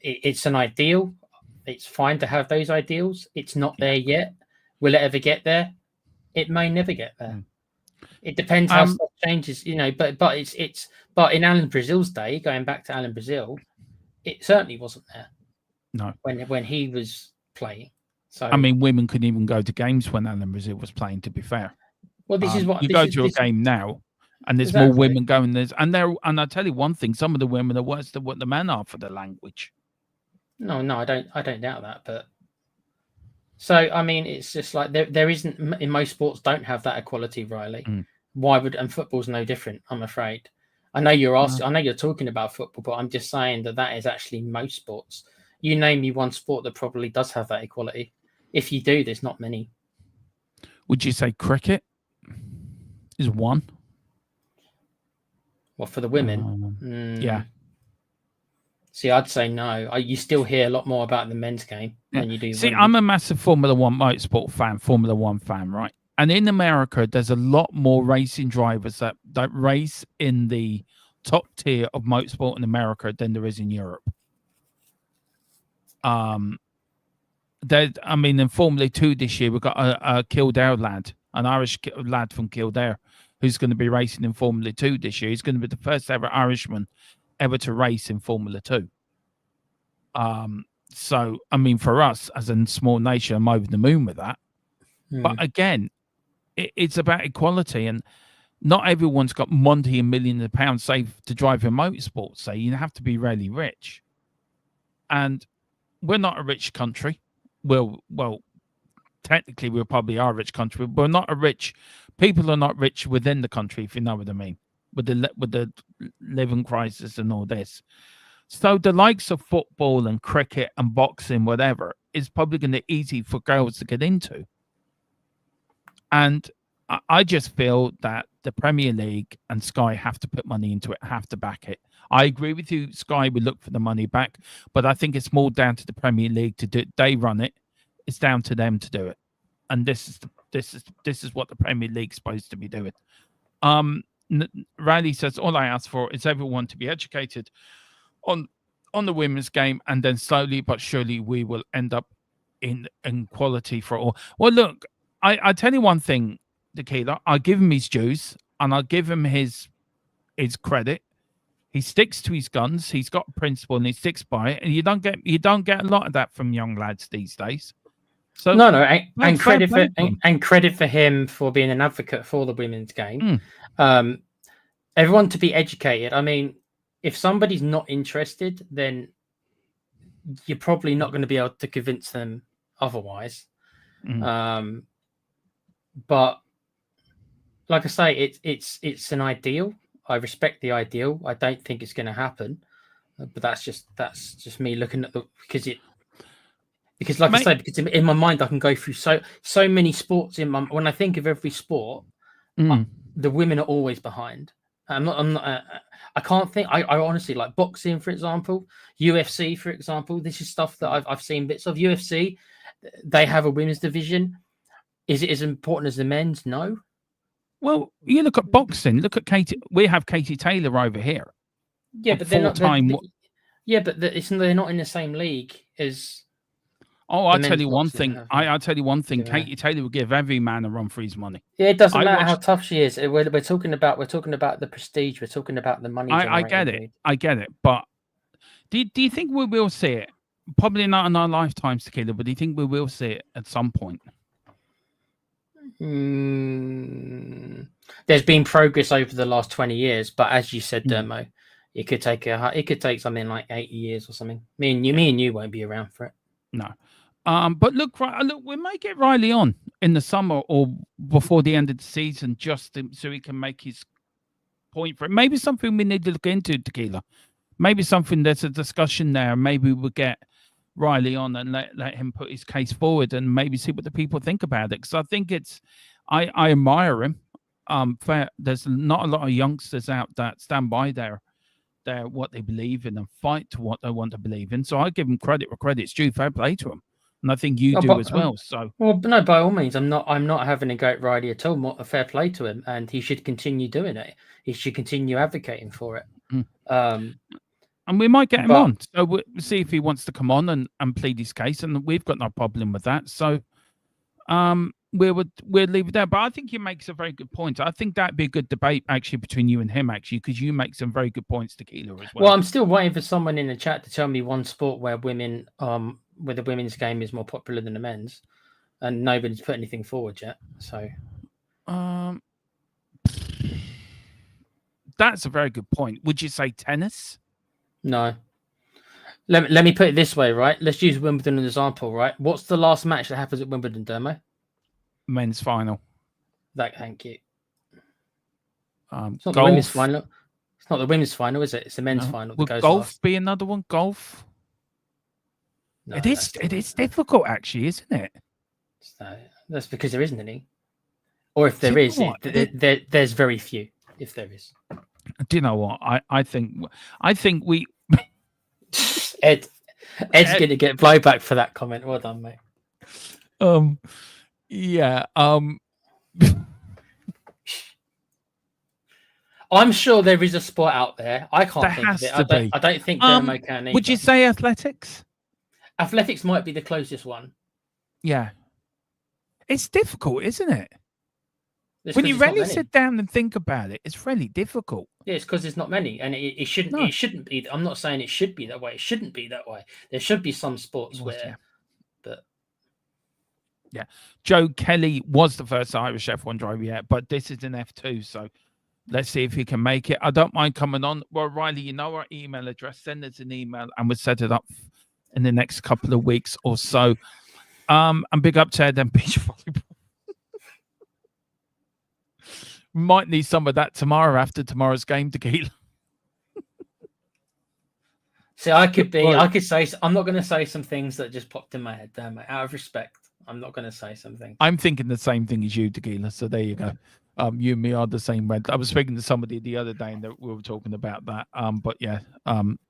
It's an ideal. It's fine to have those ideals. It's not there yet. Will it ever get there? It may never get there. It depends how stuff changes, but in Alan Brazil's day, going back to Alan Brazil, it certainly wasn't there.
No,
when he was playing. So
I mean, women couldn't even go to games when Alan Brazil was playing. To be fair,
well, this is what
you go to a game now, and there's more women going. And I tell you one thing: some of the women are worse than what the men are for the language.
No, I don't doubt that, but so I mean, it's just like there isn't in most sports don't have that equality, Riley. Why would and football's no different? I'm afraid. I know you're asking. I know you're talking about football, but I'm just saying that is actually most sports. You name me one sport that probably does have that equality. If you do, there's not many.
Would you say cricket is one?
Well, for the women,
yeah.
See, I'd say no. You still hear a lot more about the men's game than you do.
See, I'm a massive Formula One motorsport fan, Formula One fan, right? And in America, there's a lot more racing drivers that race in the top tier of motorsport in America than there is in Europe. In Formula 2 this year, we've got a Kildare lad, an Irish lad from Kildare, who's going to be racing in Formula 2 this year. He's going to be the first ever Irishman ever to race in Formula 2. So, I mean, for us as a small nation, I'm over the moon with that. But again, it's about equality, and not everyone's got money and millions of pounds saved to drive in motorsports. So you have to be really rich. And we're not a rich country. Well, technically, we probably are a rich country, but we're not a rich. People are not rich within the country, if you know what I mean, with the living crisis and all this. So the likes of football and cricket and boxing, whatever, is probably going to be easy for girls to get into. And I just feel that the Premier League and Sky have to put money into it, have to back it. I agree with you. Sky would look for the money back, but I think it's more down to the Premier League to do it. They run it. It's down to them to do it. And this is what the Premier League's supposed to be doing. Riley says, all I ask for is everyone to be educated on the women's game, and then slowly but surely we will end up in quality for all. Well, look, I tell you one thing, Tequila, I'll give him his dues and I'll give him his credit. He sticks to his guns. He's got principle and he sticks by it. And you don't get a lot of that from young lads these days. So
no, and credit for him for being an advocate for the women's game. Everyone to be educated. I mean, if somebody's not interested, then you're probably not going to be able to convince them otherwise. But like I say, it's an ideal. I respect the ideal. I don't think it's going to happen, but that's just me looking at because like I said, because in my mind I can go through so many sports when I think of every sport, the women are always behind. I'm not. I can't think. I honestly, like boxing, for example, UFC, for example. This is stuff that I've seen bits of. UFC, they have a women's division. Is it as important as the men's? No.
Well, you look at boxing. Look at Katie. We have Katie Taylor over here.
Yeah, but they're not. They're not in the same league as.
Oh, I'll tell you one thing. I'll tell you one thing. Yeah. Katie Taylor will give every man a run for his money.
Yeah, it doesn't matter how tough she is. We're talking about the prestige. We're talking about the money.
I get it. I get it. But do you think we will see it? Probably not in our lifetimes, Tequila. But do you think we will see it at some point?
There's been progress over the last 20 years, but as you said, Dermo, it could take something like 80 years or something. Me and you won't be around for it.
No. But look, we might get Riley on in the summer or before the end of the season, just so he can make his point for it. Maybe something we need to look into, Tequila. Maybe something there's a discussion there. Maybe we'll get Riley on and let him put his case forward and maybe see what the people think about it. Because I think I admire him. There's not a lot of youngsters out that stand by their what they believe in and fight to what they want to believe in. So I give him credit where credit's due. Fair play to him, and I think you do as well. So
no, by all means, I'm not having a go at Riley at all. A fair play to him, and he should continue doing it. He should continue advocating for it.
And we might get him on. So we'll see if he wants to come on and plead his case, and we've got no problem with that. So we'll leave it there. But I think he makes a very good point. I think that'd be a good debate actually between you and him, actually, because you make some very good points, Tequila, as well.
Well, I'm still waiting for someone in the chat to tell me one sport where women where the women's game is more popular than the men's, and nobody's put anything forward yet. So
that's a very good point. Would you say tennis?
No. Let me put it this way, right? Let's use Wimbledon as an example, right? What's the last match that happens at Wimbledon, Dermo?
Men's final.
Thank you.
It's
not the women's final. It's not the women's final, is it? It's the men's final.
Would golf be another one? Golf? No, it is difficult, actually, isn't it?
That's because there isn't any. Or if there is, there's very few. If there is.
Do you know what? I think we
Ed's gonna get blowback for that comment. Well done, mate.
Yeah.
I'm sure there is a sport out there. I can't think of it. I don't think Dermo can either.
Would you say athletics?
Athletics might be the closest one.
Yeah. It's difficult, isn't it? When you really sit down and think about it, it's really difficult.
Yeah, it's because there's not many, and it shouldn't. No. It shouldn't be. I'm not saying it should be that way. It shouldn't be that way. There should be some sports where, but
yeah, Joe Kelly was the first Irish F1 driver yet, but this is an F2, so let's see if he can make it. I don't mind coming on. Well, Riley, you know our email address. Send us an email, and we'll set it up in the next couple of weeks or so. And big up to Ed and Beach Volleyball. Might need some of that tomorrow after tomorrow's game, Tequila.
See, I could say, I'm not going to say some things that just popped in my head there, mate. Out of respect, I'm not going to say something.
I'm thinking the same thing as you, Tequila. So there you go. You and me are the same way. I was speaking to somebody the other day and we were talking about that. But yeah,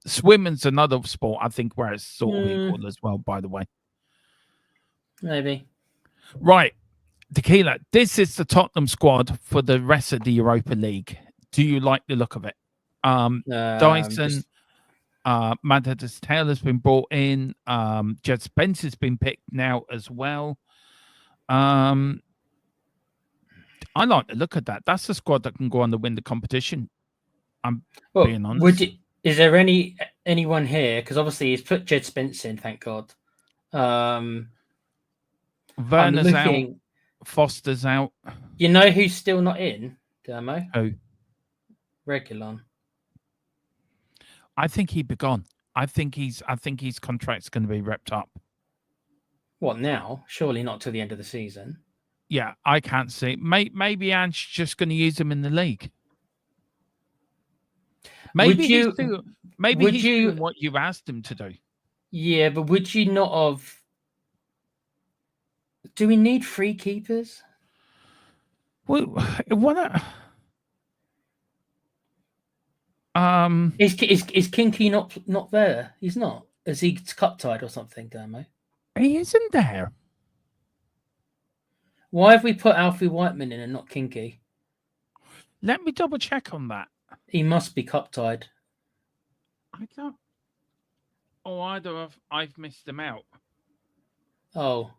swimming's another sport, I think, where it's sort of equal as well, by the way.
Maybe.
Right. Tequila, this is the Tottenham squad for the rest of the Europa League. Do you like the look of it? Dyson, Mathis Taylor's been brought in. Jed Spencer's been picked now as well. I like the look of that. That's the squad that can go on to win the competition. I'm being honest.
Is there anyone here? Because obviously he's put Jed Spencer in, thank God.
Werner's out. Foster's out.
You know who's still not in, Dermo?
Who?
Reguilon.
I think he'd be gone. I think his contract's going to be wrapped up.
What now? Surely not till the end of the season.
Yeah, I can't see. Maybe Ange just going to use him in the league. Maybe he's doing what you've asked him to do.
Yeah, but would you not have? Do we need free keepers?
Well, what?
Is Kinky not there? He's not. Is he cup tied or something, Dermo?
He isn't there.
Why have we put Alfie Whiteman in and not Kinky?
Let me double check on that.
He must be cup tied.
I don't. Oh, I've missed him out.
Oh.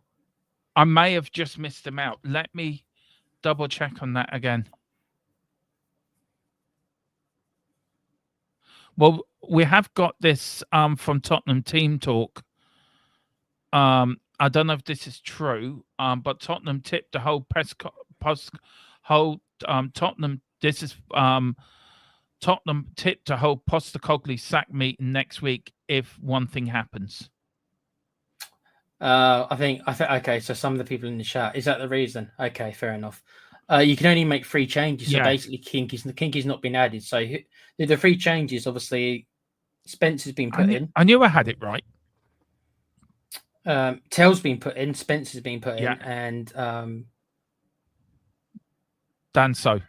I may have just missed him out. Let me double check on that again. Well, we have got this from Tottenham Team Talk. I don't know if this is true, but Tottenham tipped the whole Tottenham. This is Tottenham tipped to hold Postecoglou sack meeting next week if one thing happens.
I think. Okay, so some of the people in the chat, is that the reason? Okay, fair enough. You can only make 3 changes. So basically, Kinky's not been added. So the 3 changes, obviously, Spencer's been put in.
I knew I had it right.
Tell's been put in, Spencer's been put in,
Yeah.
and
Danso.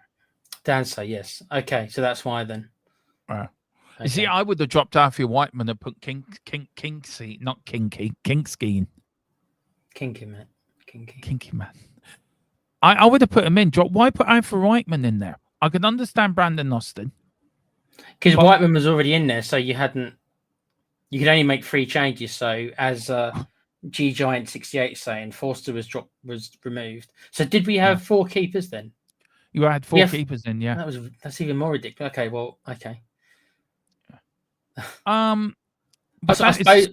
Danso, yes. Okay, so that's why then.
You
Okay.
see, I would have dropped Alfie Whiteman and put Kinksy, not Kinky, Kinksky in.
Kinky, man.
Kinky man. I would have put him in. Why put Alfie Whiteman in there? I can understand Brandon Austin.
Because Whiteman was already in there, so you could only make 3 changes. So as G Giant 68 saying, Forster was removed. So did we have 4 keepers then?
You had 4 keepers in, yeah.
That's even more ridiculous. Okay, well, okay.
But
I suppose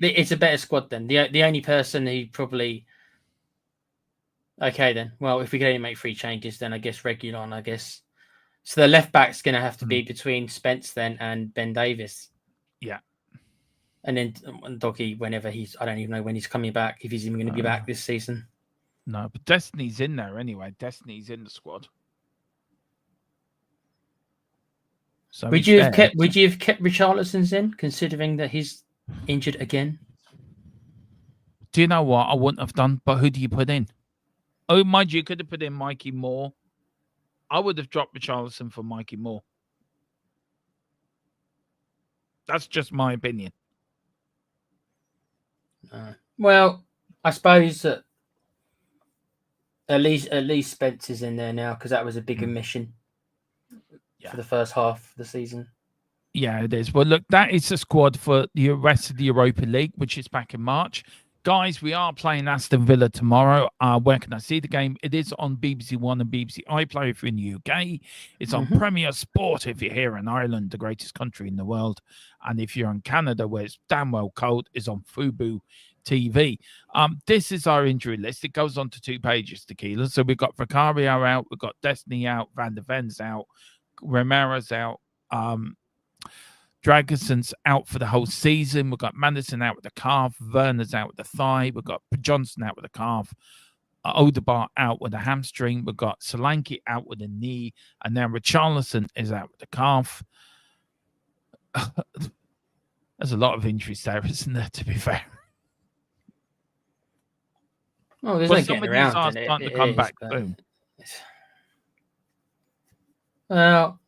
it's a better squad then. The only person who probably okay then. Well, if we could only make 3 changes, then I guess Regulon. I guess so. The left back's going to have to be between Spence then and Ben Davis.
Yeah,
and then Doggy whenever I don't even know when he's coming back. If he's even going to be back this season.
No, but Destiny's in there anyway. Destiny's in the squad. So
would you have kept Richarlison's in, considering that he's injured again?
Do you know what? I wouldn't have done, but who do you put in? Oh, mind you, could have put in Mikey Moore. I would have dropped Richarlison for Mikey Moore. That's just my opinion.
Well, I suppose that at least Spencer's in there now because that was a big omission for the first half of the season.
Yeah, it is. Well, look, that is the squad for the rest of the Europa League, which is back in March. Guys, we are playing Aston Villa tomorrow. Where can I see the game? It is on BBC One and BBC iPlayer if you're in the UK. It's on Premier Sport if you're here in Ireland, the greatest country in the world. And if you're in Canada, where it's damn well cold, it's on Fubo TV. This is our injury list. It goes on to 2 pages, Tequila. So we've got Vicario out, we've got Destiny out, Van der Ven's out, Romera's out, Dragonson's out for the whole season. We've got Manderson out with the calf. Werner's out with the thigh. We've got Johnson out with the calf. Odegaard out with a hamstring. We've got Solanke out with a knee. And then Richarlison is out with the calf. There's a lot of injuries there, isn't there, to be fair?
Oh, there's no getting around it.
Starting to come back. Boom.
Well,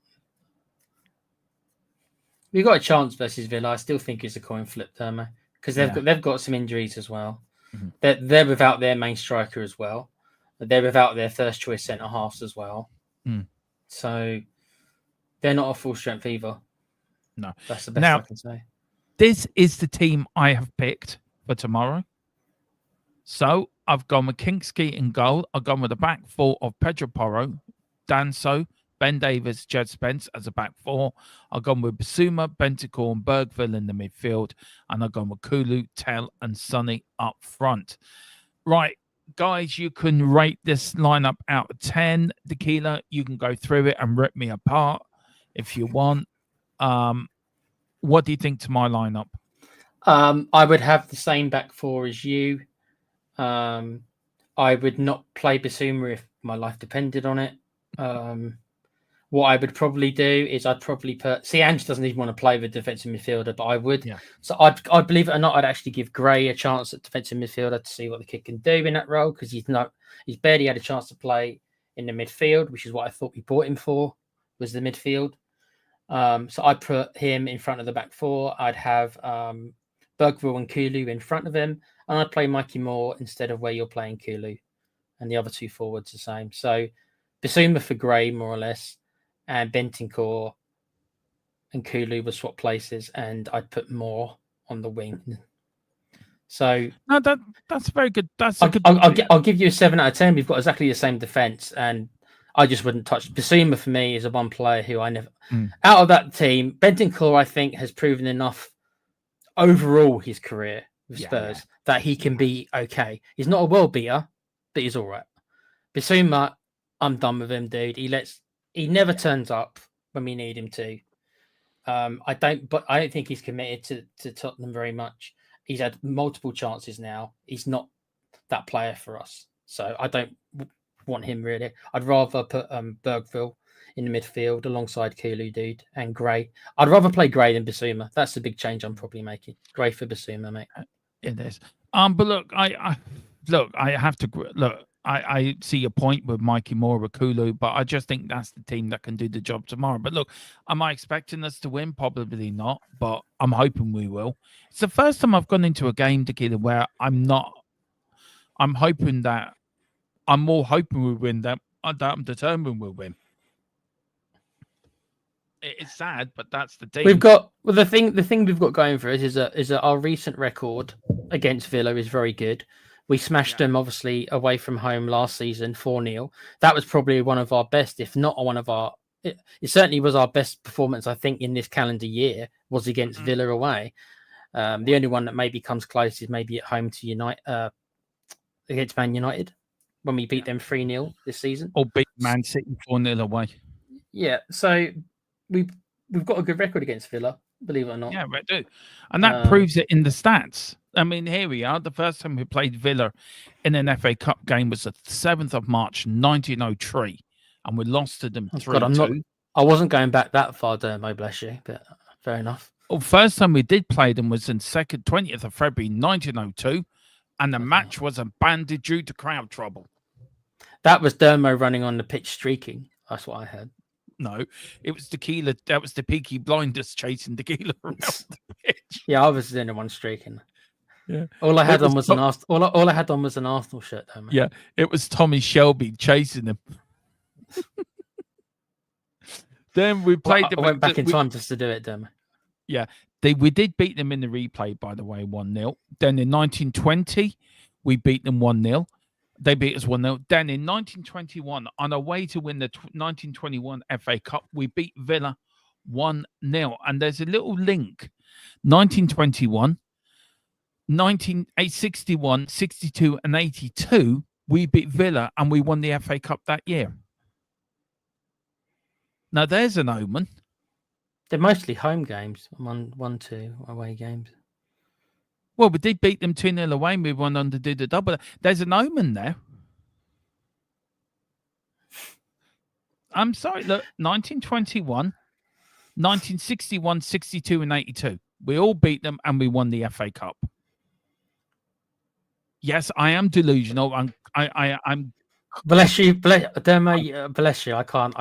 we got a chance versus Villa. I still think it's a coin flip, Thermo, because they've got some injuries as well. They're without their main striker as well. They're without their first choice centre halves as well. So they're not a full strength either.
No,
that's the best I can say.
This is the team I have picked for tomorrow. So I've gone with Kinksky in goal. I've gone with a back 4 of Pedro Porro, Danso, Ben Davis, Jed Spence as a back 4. I've gone with Basuma, Bentancur, and Bergville in the midfield. And I've gone with Kulu, Tell, and Sonny up front. Right, guys, you can rate this lineup out of 10. Tequila, you can go through it and rip me apart if you want. What do you think to my lineup?
I would have the same back 4 as you. I would not play Basuma if my life depended on it. What I would probably do is I'd probably Ange doesn't even want to play with defensive midfielder, but I would.
Yeah.
So I'd believe it or not, I'd actually give Gray a chance at defensive midfielder to see what the kid can do in that role because he's barely had a chance to play in the midfield, which is what I thought we bought him for, was the midfield. So I'd put him in front of the back 4. I'd have Bergville and Kulu in front of him, and I'd play Mikey Moore instead of where you're playing Kulu, and the other 2 forwards the same. So Basuma for Gray, more or less, and Bentancur and Kulu were swap places, and I'd put Moore on the wing. So
no, that's very good.
I'll give you a 7 out of 10. We've got exactly the same defense, and I just wouldn't touch. Basuma for me is a one player who I never out of that team. Bentancur, I think, has proven enough overall his career with Spurs that he can be okay. He's not a world beater, but he's all right. Basuma, I'm done with him, dude. He never turns up when we need him to. I don't think he's committed to Tottenham very much. He's had multiple chances now. He's not that player for us. So I don't want him really. I'd rather put Bergville in the midfield alongside Kulu, dude, and Gray. I'd rather play Gray than Basuma. That's the big change I'm probably making. Gray for Basuma, mate.
It is. But look, I have to look. I see your point with Mikey Moore, Kulu, but I just think that's the team that can do the job tomorrow. But look, am I expecting us to win? Probably not, but I'm hoping we will. It's the first time I've gone into a game together where I'm not. I'm hoping that I'm more hoping we win than I'm determined we'll win. It's sad, but that's the team.
We've got the thing we've got going for us is that our recent record against Villa is very good. We smashed them obviously away from home last season 4-0. That was probably one of our best, if not one of our. It certainly was our best performance, I think, in this calendar year was against Villa away. The only one that maybe comes close is maybe at home to against Man United when we beat them 3-0 this season,
or beat Man City 4-0 away.
Yeah, so we've got a good record against Villa, believe it or not.
Yeah, we do. And that proves it in the stats. I mean, here we are. The first time we played Villa in an FA Cup game was the 7th of March, 1903. And we lost to them 3-2.
I wasn't going back that far, Dermo, bless you, but fair enough.
Well, first time we did play them was in 20th of February, 1902. And the match was abandoned due to crowd trouble.
That was Dermo running on the pitch streaking. That's what I heard.
No, it was Tequila. That was the Peaky Blinders chasing Tequila around the pitch.
Yeah, I was the only one streaking.
Yeah,
all I had on was an Arsenal shirt. Though, man.
Yeah, it was Tommy Shelby chasing him. Then we played.
I went back in time just to do it, Dermo.
Yeah, we did beat them in the replay, by the way, 1-0. Then in 1920, we beat them 1-0. They beat us 1-0. Then in 1921, on our way to win the 1921 FA Cup, we beat Villa 1-0. And there's a little link. 1921, 1961, 62, and 82, we beat Villa and we won the FA Cup that year. Now, there's an omen.
They're mostly home games, 1-2 away games.
Well, we did beat them 2-0 away. We went on to do the double. There's an omen there. I'm sorry. Look, 1921, 1961, 62, and 82. We all beat them and we won the FA Cup. Yes, I am delusional. I'm.
Bless you, Dermo. Bless you. I can't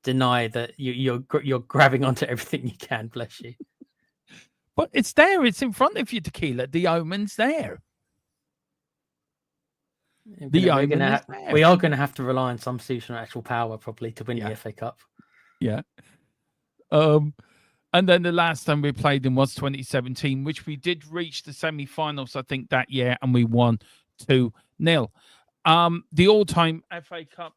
deny that you're grabbing onto everything you can. Bless you.
But it's there. It's in front of you, Tequila. The omen's there.
We are going to have to rely on some supernatural power probably to win the FA Cup.
Yeah. And then the last time we played them was 2017, which we did reach the semi-finals, I think, that year, and we won 2-0. The all-time FA Cup.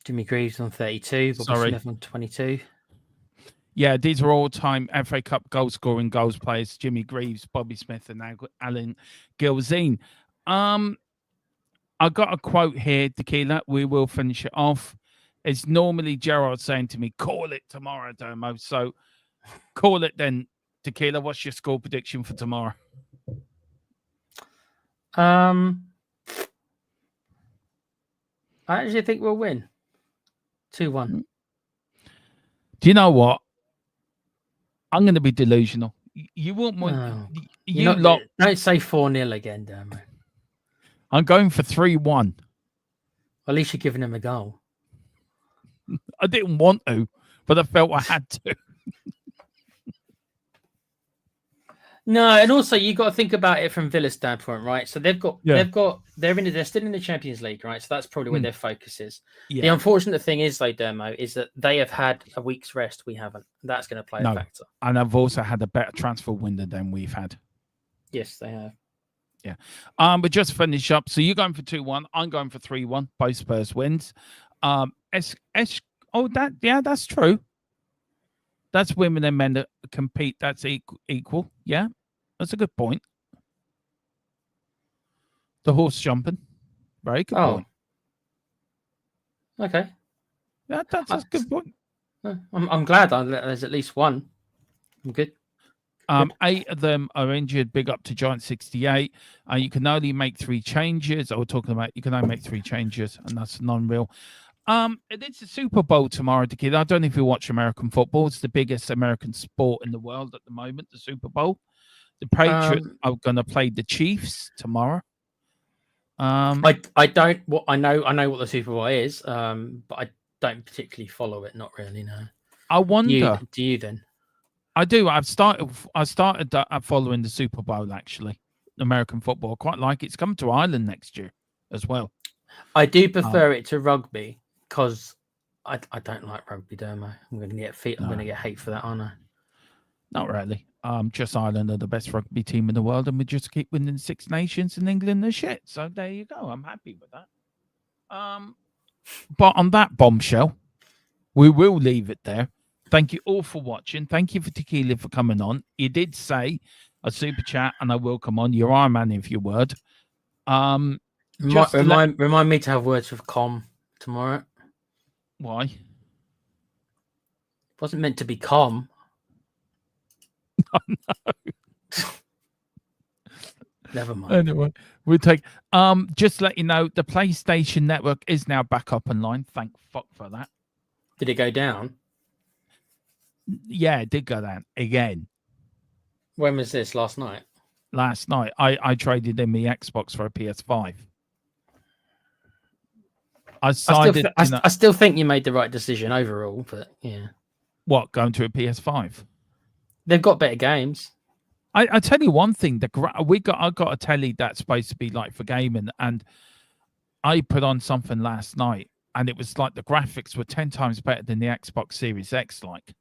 Jimmy Greaves on 32, Bobby Smith on 22.
Yeah, these are all-time FA Cup goal-scoring goals players. Jimmy Greaves, Bobby Smith, and Alan Gilzine. I got a quote here, Tequila. We will finish it off. It's normally Gerard saying to me, call it tomorrow, Domo. So call it then, Tequila. What's your score prediction for tomorrow?
I actually think we'll win. 2-1.
Do you know what? I'm going to be delusional. You won't want...
Don't say 4-0 again, damn it.
I'm going for 3-1.
At least you're giving him a goal.
I didn't want to, but I felt I had to.
No, and also you got to think about it from Villa's standpoint, right? So they're still in the Champions League, right? So that's probably where their focus is. Yeah. The unfortunate thing is, though, Dermo, is that they have had a week's rest. We haven't. That's going to play a factor.
And I've also had a better transfer window than we've had.
Yes, they have.
Yeah. But just finish up. So you're going for 2-1. I'm going for 3-1. Both Spurs wins. That's true. That's women and men that compete. That's equal. Yeah. That's a good point. The horse jumping. Very good point.
Okay.
Yeah, that's a good point.
I'm glad there's at least one. I'm good.
8 of them are injured. Big up to Giant 68. You can only make 3 changes. You can only make 3 changes, and that's non-real. It's a Super Bowl tomorrow, kid. I don't know if you watch American football. It's the biggest American sport in the world at the moment, the Super Bowl. The Patriots are going to play the Chiefs tomorrow.
I don't. What I know what the Super Bowl is, but I don't particularly follow it. Not really. No.
I wonder.
Do you then?
I do. I started following the Super Bowl actually. American football. I quite like it. It's coming to Ireland next year as well.
I do prefer it to rugby because I don't like rugby, Dermo. I'm going to get I'm going to get hate for that, aren't I?
Not really. Just Ireland are the best rugby team in the world, and we just keep winning Six Nations, and England are shit. So there you go. I'm happy with that. But on that bombshell, we will leave it there. Thank you all for watching. Thank you for Tequila for coming on. You did say a super chat, and I will come on. You're Iron Man of your word.
Remind me to have words with Com tomorrow.
Why?
It wasn't meant to be Com.
Oh, no.
Never mind.
Anyway, we'll take. Just to let you know, the PlayStation Network is now back up online. Thank fuck for that.
Did it go down?
Yeah, it did go down again.
When was this? Last night?
Last night. I traded in my Xbox for a PS5. I
still think you made the right decision overall, but yeah.
What, going to a PS5?
They've got better games.
I tell you one thing, I got a telly that's supposed to be like for gaming, and I put on something last night, and it was like the graphics were 10 times better than the Xbox Series X. Like,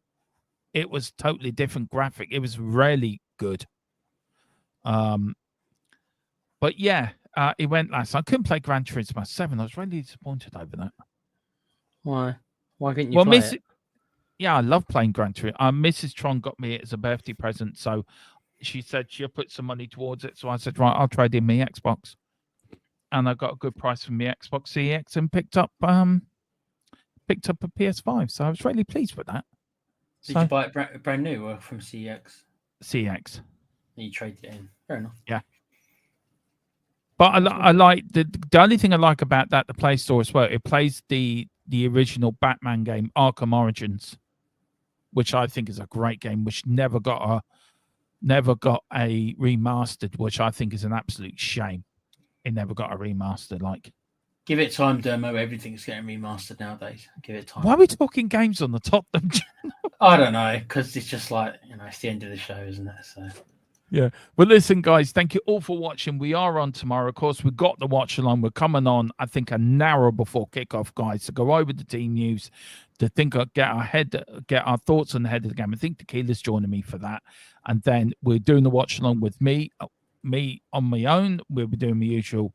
it was totally different graphic. It was really good. But yeah, it went last night. I couldn't play Gran Turismo 7. I was really disappointed over that.
Why? Why couldn't you play it?
Yeah, I love playing Gran Turismo. Mrs. Tron got me it as a birthday present, so she said she'll put some money towards it. So I said, right, I'll trade in my Xbox, and I got a good price from my Xbox CX and picked up a PS5. So I was really pleased with that.
Did you buy it brand new or from CX?
CX.
And you traded it in. Fair enough.
Yeah. But I like the only thing I like about that, the Play Store as well, it plays the original Batman game, Arkham Origins, which I think is a great game, which never got a remastered, which I think is an absolute shame. It never got a remaster. Like,
give it time, Dermo. Everything's getting remastered nowadays. Give it time.
Why are we talking games on the top?
I don't know, because it's just like, it's the end of the show, isn't it? So.
Yeah. Well, listen, guys, thank you all for watching. We are on tomorrow. Of course, we've got the watch along. We're coming on, I think, an hour before kickoff, guys, to go over the team news, to get our thoughts on the head of the game. I think Tequila's joining me for that. And then we're doing the watch along with me on my own. We'll be doing the usual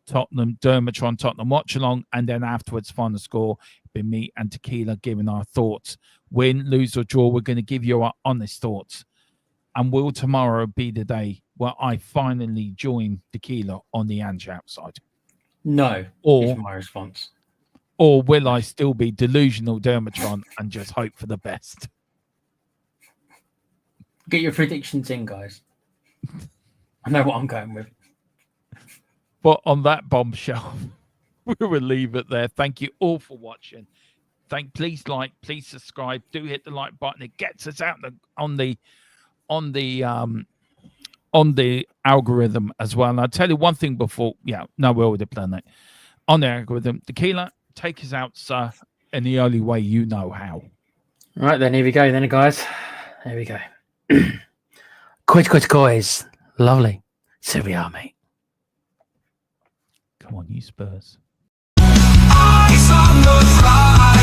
Dermatron Tottenham watch along. And then afterwards, final score, be me and Tequila giving our thoughts. Win, lose, or draw, we're going to give you our honest thoughts. And will tomorrow be the day where I finally join Tequila on the Ange outside?
No, is my response.
Or will I still be delusional Dermatron and just hope for the best?
Get your predictions in, guys. I know what I'm going with.
But on that bombshell, we will leave it there. Thank you all for watching. Please subscribe. Do hit the like button. It gets us out on the algorithm as well. And I'll tell you one thing before, we're already playing that. On the algorithm, Tequila, take us out, sir, in the only way you know how.
All right, then, here we go, then, guys. There we go. Quit, guys. Lovely. So we are, mate.
Come on, you Spurs.
Eyes on the prize.